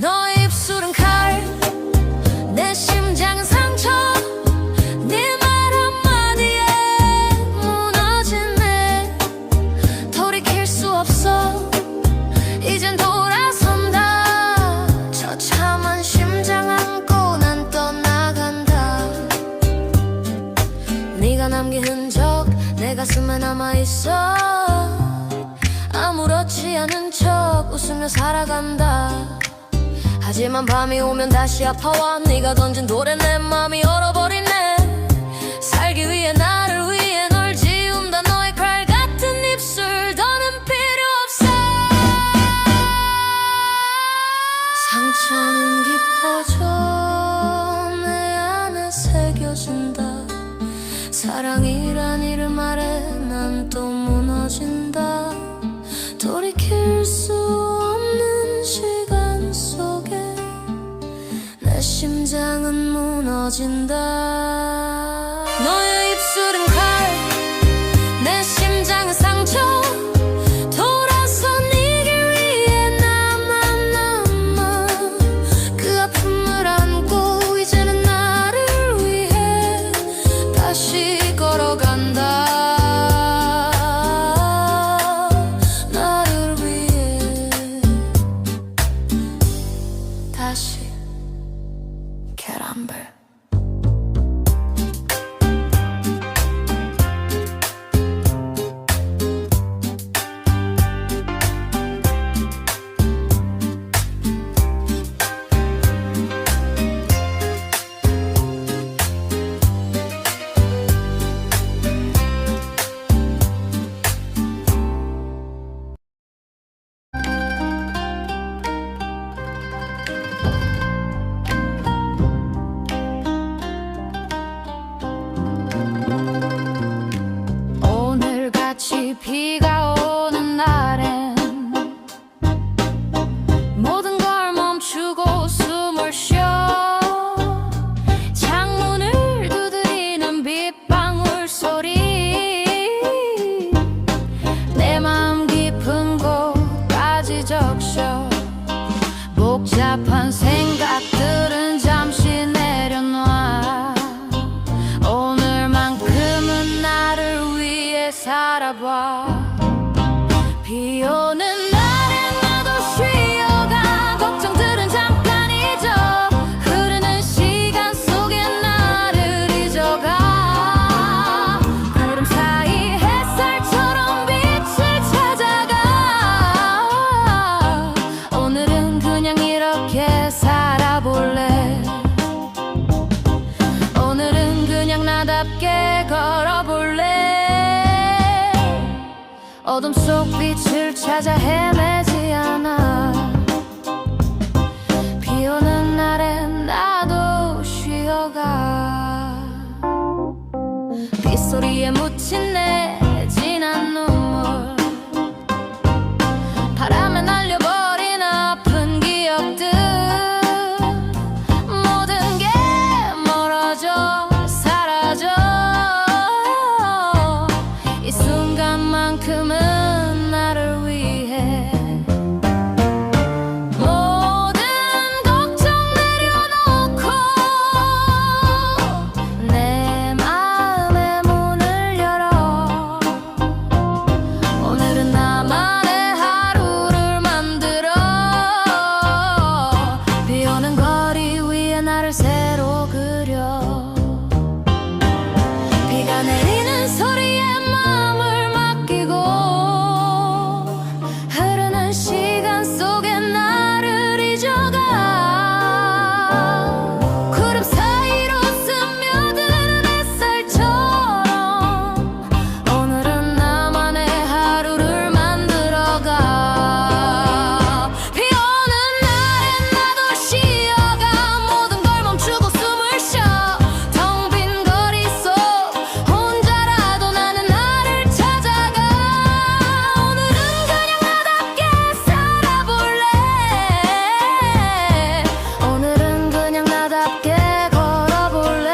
너의 입술은 칼, 내 심장은 상처. 네 말 한마디에 무너지네. 돌이킬 수 없어. 이젠 돌아선다. 처참한 심장 안고 난 떠나간다. 네가 남긴 흔적 내 가슴에 남아있어. 아무렇지 않은 척 웃으며 살아간다. 하지만 밤이 오면 다시 아파와. 네가 던진 돌에 내 맘이 얼어버리네. 살기 위해 나를 위해 널 지운다. 너의 칼 같은 입술 더는 필요 없어. 상처는 깊어져 내 안에 새겨진다. 사랑이란 이름 아래 난 또 무너진다. 돌이킬 수 없는 시간 속에 내 심장은 무너진다. 너의 입술은 칼, 내 심장은 상처. 돌아선 이 길 위에 나만 남아. 그 아픔을 안고 이제는 나를 위해 다시 걸어간다. 나를 위해 다시 계란별. 빛을 찾아 헤매지 않아. 비 오는 날엔 나도 쉬어가. 빗소리에 묻힌 내 진한 눈물, 바람에 날려버린 아픈 기억들, 모든 게 멀어져 사라져. 이 순간만큼은 나를 위해 모든 걱정 내려놓고 내 마음의 문을 열어. 오늘은 나만의 하루를 만들어. 비 오는 거리 위에 나를 새로 그려. 비가 내리는 소리에 마음을 맡기고 흐르는 시간 속에 나를 잊어가. 구름 사이로 스며드는 햇살처럼 오늘은 나만의 하루를 만들어가. 비 오는 날엔 나도 쉬어가. 모든 걸 멈추고 숨을 쉬어. 텅 빈 거리 속 혼자라도 나는 나를 찾아가. 오늘은 그냥 나답게 살아볼래. 오늘은 그냥 나답게 걸어볼래.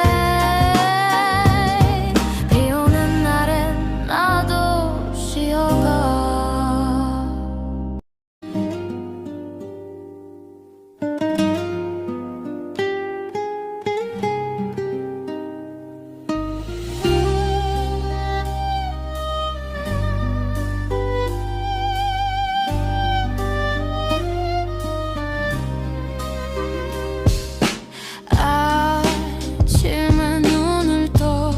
비 오는 날엔 나도 쉬어가. 아침에 눈을 떠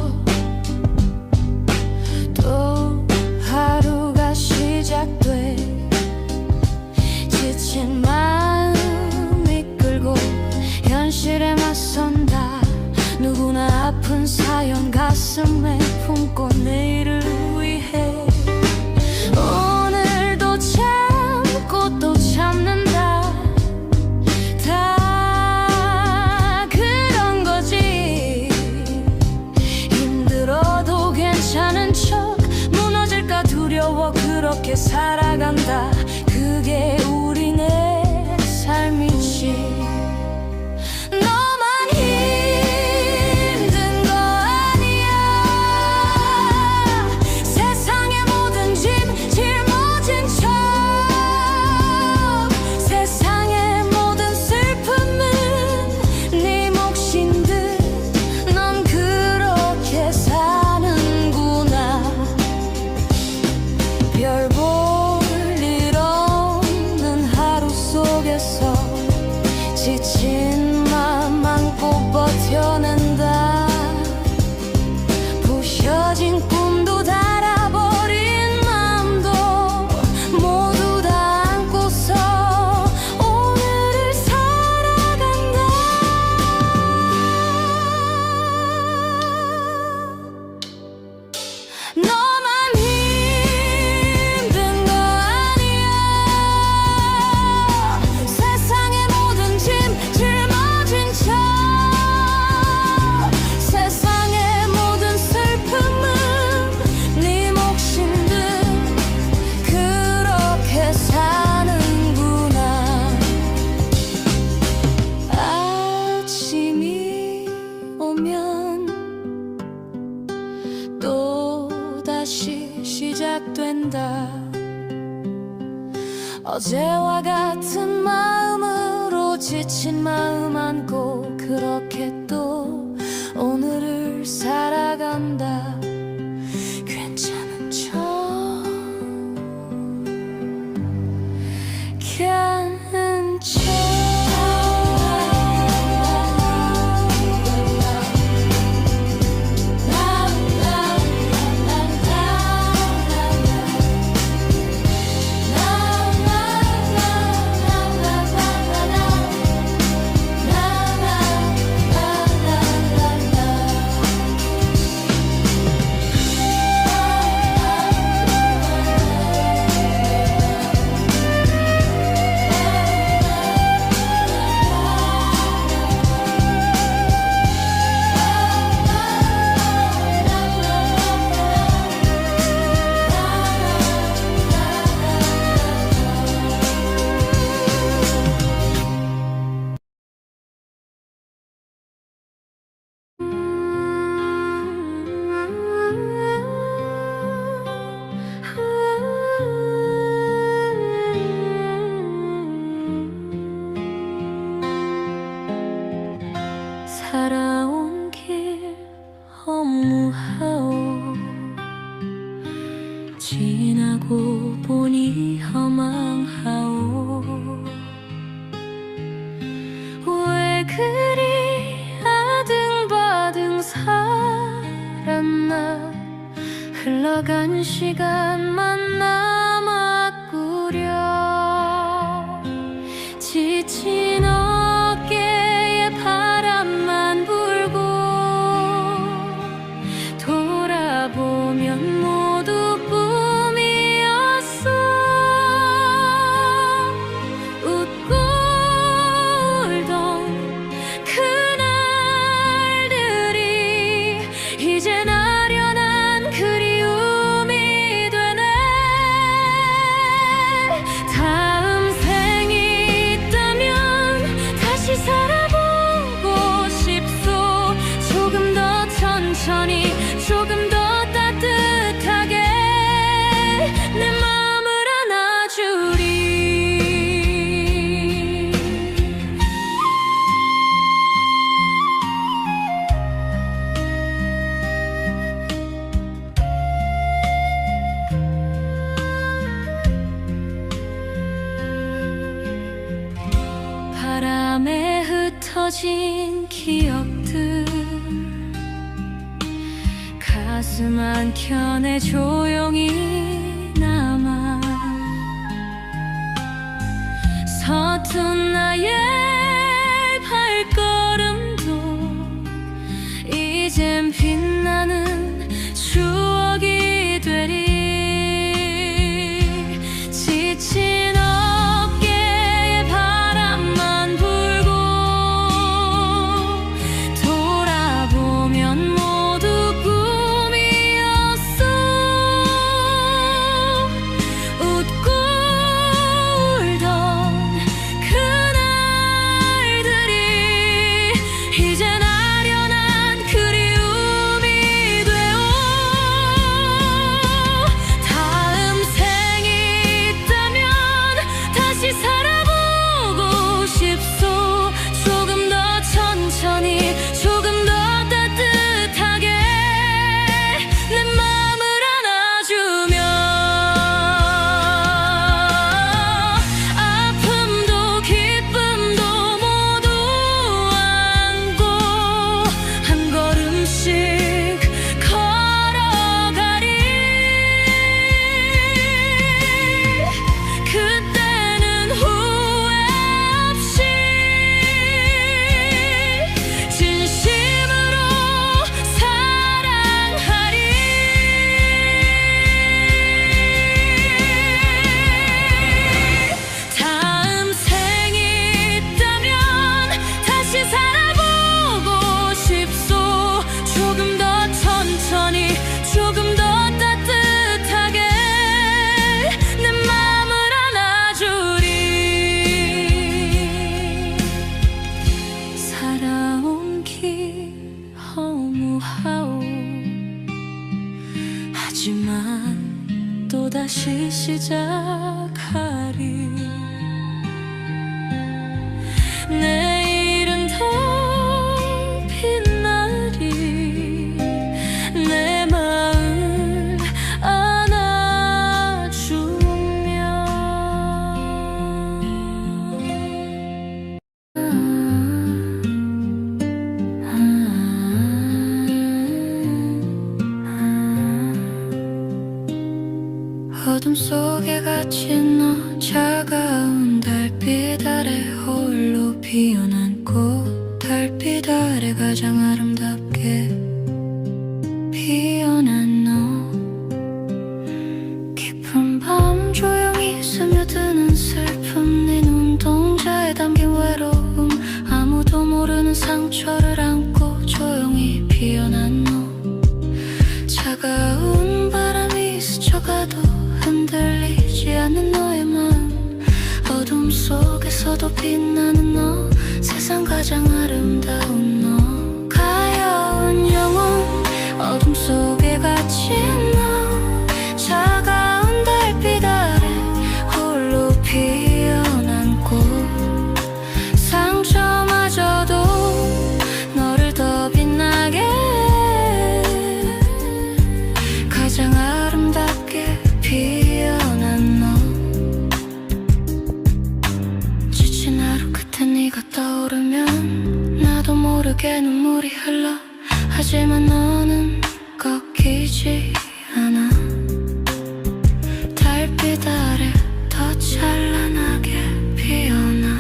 또 하루가 시작돼. 지친 마음 이끌고 현실에 맞선다. 누구나 아픈 사연 가슴에 품고 내일을 위해 오늘도 참고 또 참는다. 다 그런 거지. 힘들어도 괜찮은 척, 무너질까 두려워 그렇게 살아간다. 그게 우리네 삶이지. 너만 힘든 거 아니야. 세상의 모든 짐 짊어진 척, 세상의 모든 슬픔은 네 몫인 듯 넌 그렇게 사는구나. 별 볼 일 없는 하루 속에서 지친 맘 안고 버텨낸다. 부셔진 꿈도 닳아버린 맘도 모두 다 안고서 오늘을 살아간다. 너만 힘든 거 아니야. 세상의 모든 짐 짊어진 척, 세상의 모든 슬픔은 네 몫인 듯 그렇게 사는구나. 아침이 오면 또다시 시작된다. 어제와 같은 마음으로 지친 마음 안고 그렇게 또 오늘을 살아간다. 괜찮은 척, 괜찮 척. 맘에 흩어진 기억들 가슴 한켠에 조용히 남아 서툰 나의 발걸음도 이젠 빛나는 추억이 되리 지친 어깨에 바람만 불고 돌아보면 모두 꿈이었어 웃고 울던 그날들이 이젠 아련한 그리움이 되어 다음 생이 있다면 다시 살아보고 싶소 조금 더 천천히 조금 더 따뜻하게 내 맘을 안아주며 아픔도 기쁨도 모두 안고 한 걸음씩 걸어가리 그때는 후회 없이 진심으로 사랑하리 다음 생이 있다면 다시 살아보고 싶소 조금 더 천천히 조금 더 따뜻하게 내 맘을 안아주리 살아온 길 허무하오 하지만 또다시 시작하리 내일은 더 빛나리 내 마음 안아주며 어둠 속에 갇힌 너 차가운 달빛 아래 홀로 피어난 꽃 달빛 아래 가장 아름답게 피어난 너 깊은 밤 조용히 스며드는 슬픔 네 눈동자에 담긴 외로움 아무도 모르는 상처를 안고 조용히 피어난 너 차가운 바람이 스쳐가도 흔들리지 않는 너의 마음 어둠 속에서도 빛나는 너 세상 가장 아름다운 너 가여운 영혼 어둠 속에 갇힌 너 차가운 달빛 아래 홀로 피어난 꽃 상처마저도 너를 더 빛나게 가장 아름답게 피어난 너 지친 하루 끝에 네가 떠오르면 나도 모르게 눈물이 흘러 하지만 너는 꺾이지 않아 달빛 아래 더 찬란하게 피어나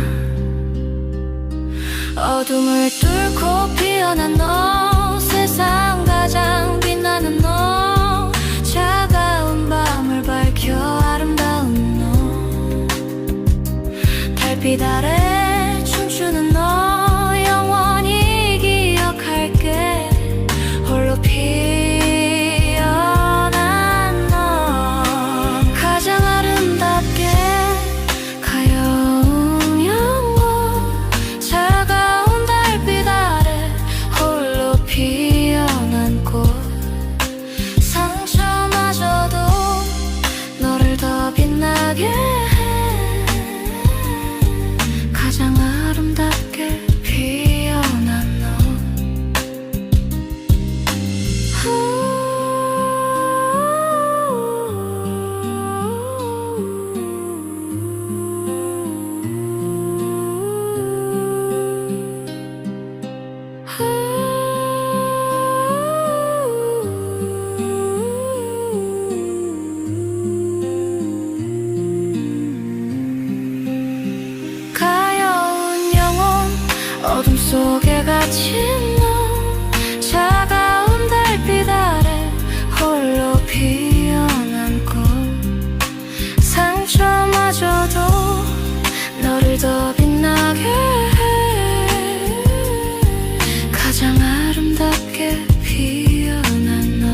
어둠을 뚫고 피어난 너 세상 가장 빛나는 너 차가운 밤을 밝혀 아름다운 너 달빛 아래 춤추는 너 영원히 기억할게 홀로 피어난 너 가장 아름답게 가여운 영혼 차가운 달빛 아래 홀로 피어난 꽃 상처마저도 너를 더 빛나게 해 마치 너 차가운 달빛 아래 홀로 피어난 꽃 상처마저도 너를 더 빛나게 해 가장 아름답게 피어난 너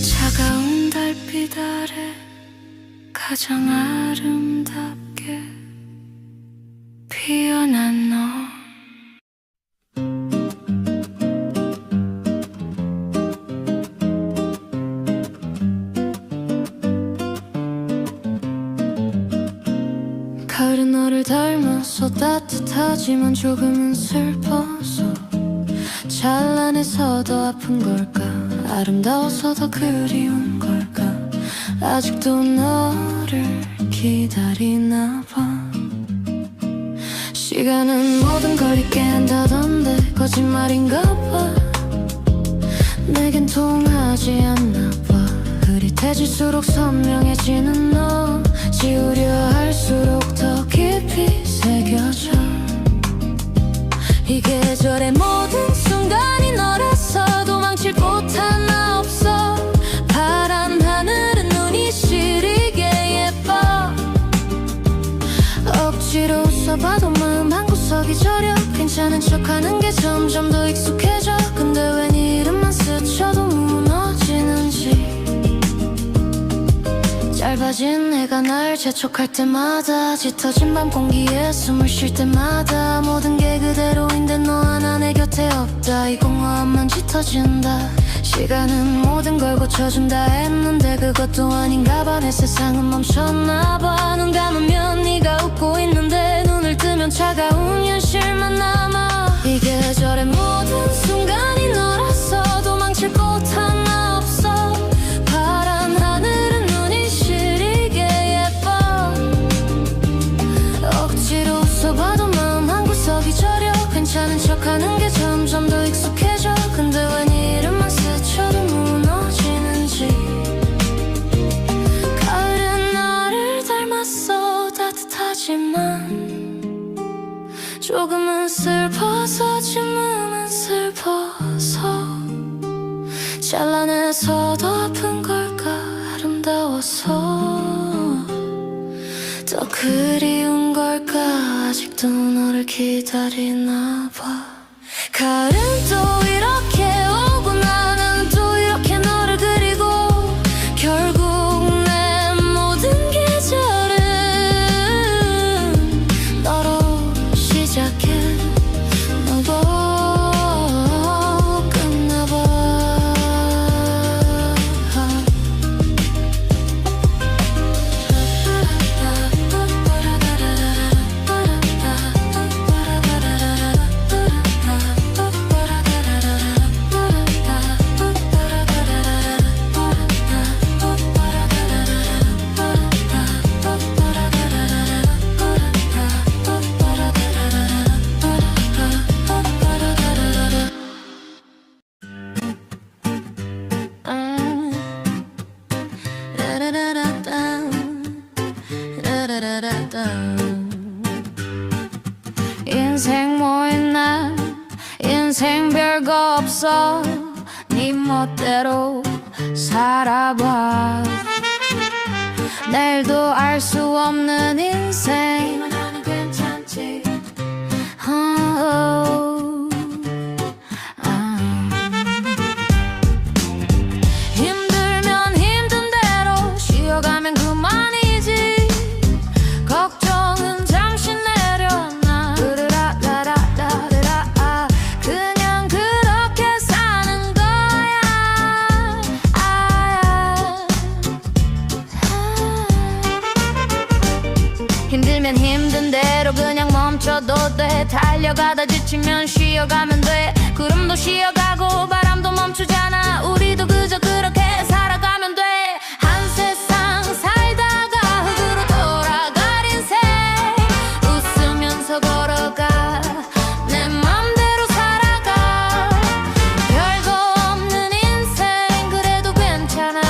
차가운 달빛 아래 가장 아름답게 피어난 너 가을은 너를 닮아서 따뜻하지만 조금은 슬퍼서 찬란해서 더 아픈 걸까 아름다워서 더 그리운 걸까 아직도 너를 기다리나 봐 시간은 모든 걸 잊게 한다던데 거짓말인가 봐 내겐 통하지 않나 봐 흐릿해질수록 선명해지는 너 지우려 할수록 더 깊이 새겨져 이 계절의 모든 순간이 너라서 도망칠 곳 하나 없어 파란 하늘은 눈이 시리게 예뻐 억지로 웃어봐도 마음 한구석이 저려 괜찮은 척하는 게 점점 더 익숙해져 근데 왜 네 이름만 스쳐도 무너지는지 짧아진 해가 날 재촉할 때마다 짙어진 밤 공기에 숨을 쉴 때마다 모든 게 그대로인데 너 하나 내 곁에 없다 이 공허함만 짙어진다 시간은 모든 걸 고쳐준다 했는데 그것도 아닌가 봐 내 세상은 멈췄나 봐 눈 감으면 네가 웃고 있는데 눈을 뜨면 차가운 현실만 남아 이 계절의 모든 순간이 너라서 도망칠 곳 하나 없어 파란 하늘은 눈이 시리게 예뻐 억지로 웃어봐도 마음 한구석이 저려 괜찮은 척하는 게 점점 더 익숙해져 근데 왜 네 이름만 스쳐도 무너지는지 가을은 너를 닮았어 따뜻하지만 조금은 슬퍼서 지금은 슬퍼서 찬란해서 더 아픈 걸까 아름다워서 더 그리운 걸까 아직도 너를 기다리나 봐 가을은 또 이렇게 오고 나는 또 이렇게 너를 그리고 결국 내 모든 계절은 너로 시작해 너로 끝나봐 인생 뭐 있나 인생 별거 없어 네 멋대로 살아봐 내일도 알 수 없는 인생 나는 괜찮지 힘들면 힘든 대로 쉬어가면 그만이지 걱정은 잠시 내려놔 그냥 그렇게 사는 거야 힘들면 힘든 대로 그냥 멈춰도 돼 달려가다 지치면 쉬어가면 돼 구름도 쉬어가고 바람도 멈추잖아 우리도 그저 그렇게 살아가면 돼 한 세상 살다가 흙으로 돌아갈 인생 웃으면서 걸어가 내 맘대로 살아가 별거 없는 인생 그래도 괜찮아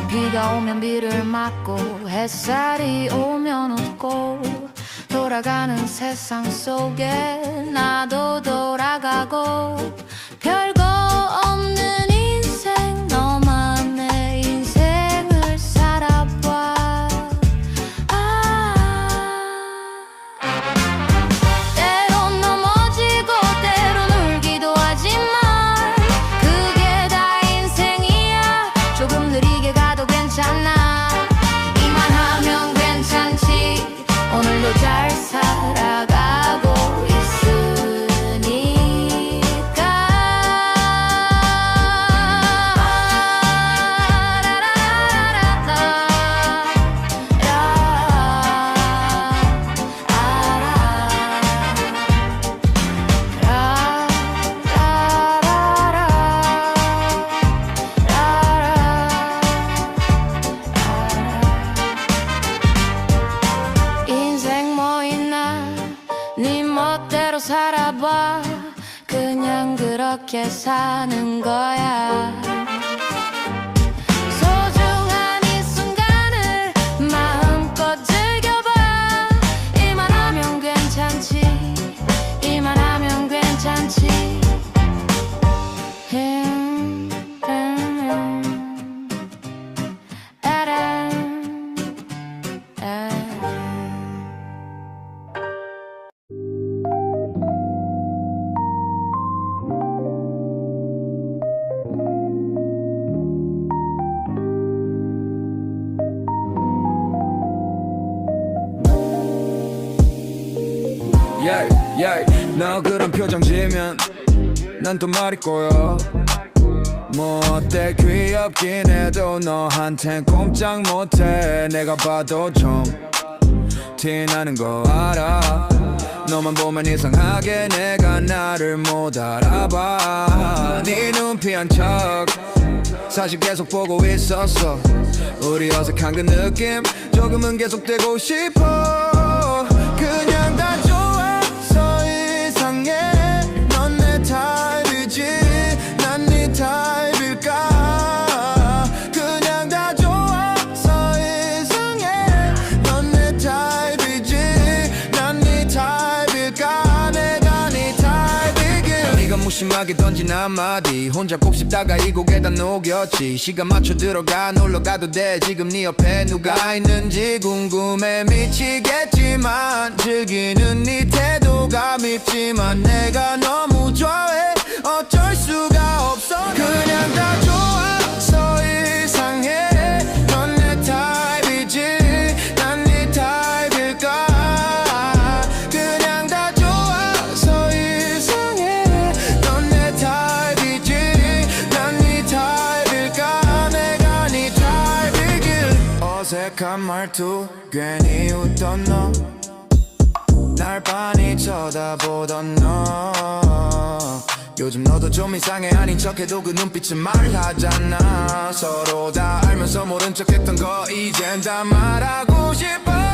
비가 오면 비를 햇살이 오면 웃고 돌아가는 세상 속에 나도 돌아가고 별거 없는 인생 너만의 인생을 살아봐. 때론 넘어지고 때론 울기도 하지만 그게 다 인생이야. 조금 느리게 가도 괜찮아. 이만하면 괜찮지. 오늘도 잘 살아가고 있으니까. 인생 뭐 있나 네 멋대로 살아봐. 그냥 그렇게 사는 거야. 소중한 이 순간을 마음껏 즐겨봐. 이만하면 괜찮지. 이만하면 괜찮지. Yeah, yeah. 너 그런 표정 지으면 난 또 말이 꼬여. 뭐 어때 귀엽긴 해도 너한텐 꼼짝 못해. 내가 봐도 좀 티나는 거 알아. 너만 보면 이상하게 내가 나를 못 알아봐. 네 눈 피한 척 사실 계속 보고 있었어. 우리 어색한 그 느낌 조금은 계속되고 싶어. 그냥 다 좋아서 이상해. 넌 내 타입이지 난 네 타입일까. 그냥 다 좋아서 이상해. 넌 내 타입이지 난 네 타입일까. 내가 네 타입이길. 네가 무심하게 던진 한마디 혼자 꼭 씹다가 이 곡에다 녹였지. 시간 맞춰 들어가 놀러가도 돼. 지금 네 옆에 누가 있는지 궁금해 미치겠지만 즐기는 네 태도가 밉지만 내가 너무 좋아해 어쩔 수가 없어. 그냥 다 좋아서 이상해. 넌 내 타입이지 난 네 타입일까. 그냥 다 좋아서 이상해. 넌 내 타입이지 난 네 타입일까. 내가 네 타입이길. 어색한 말투 괜히 웃던 너. 날 빤히 쳐다보던 너. 요즘 너도 좀 이상해. 아닌 척해도 그 눈빛은 말하잖아. 서로 다 알면서 모른 척했던 거 이젠 다 말하고 싶어.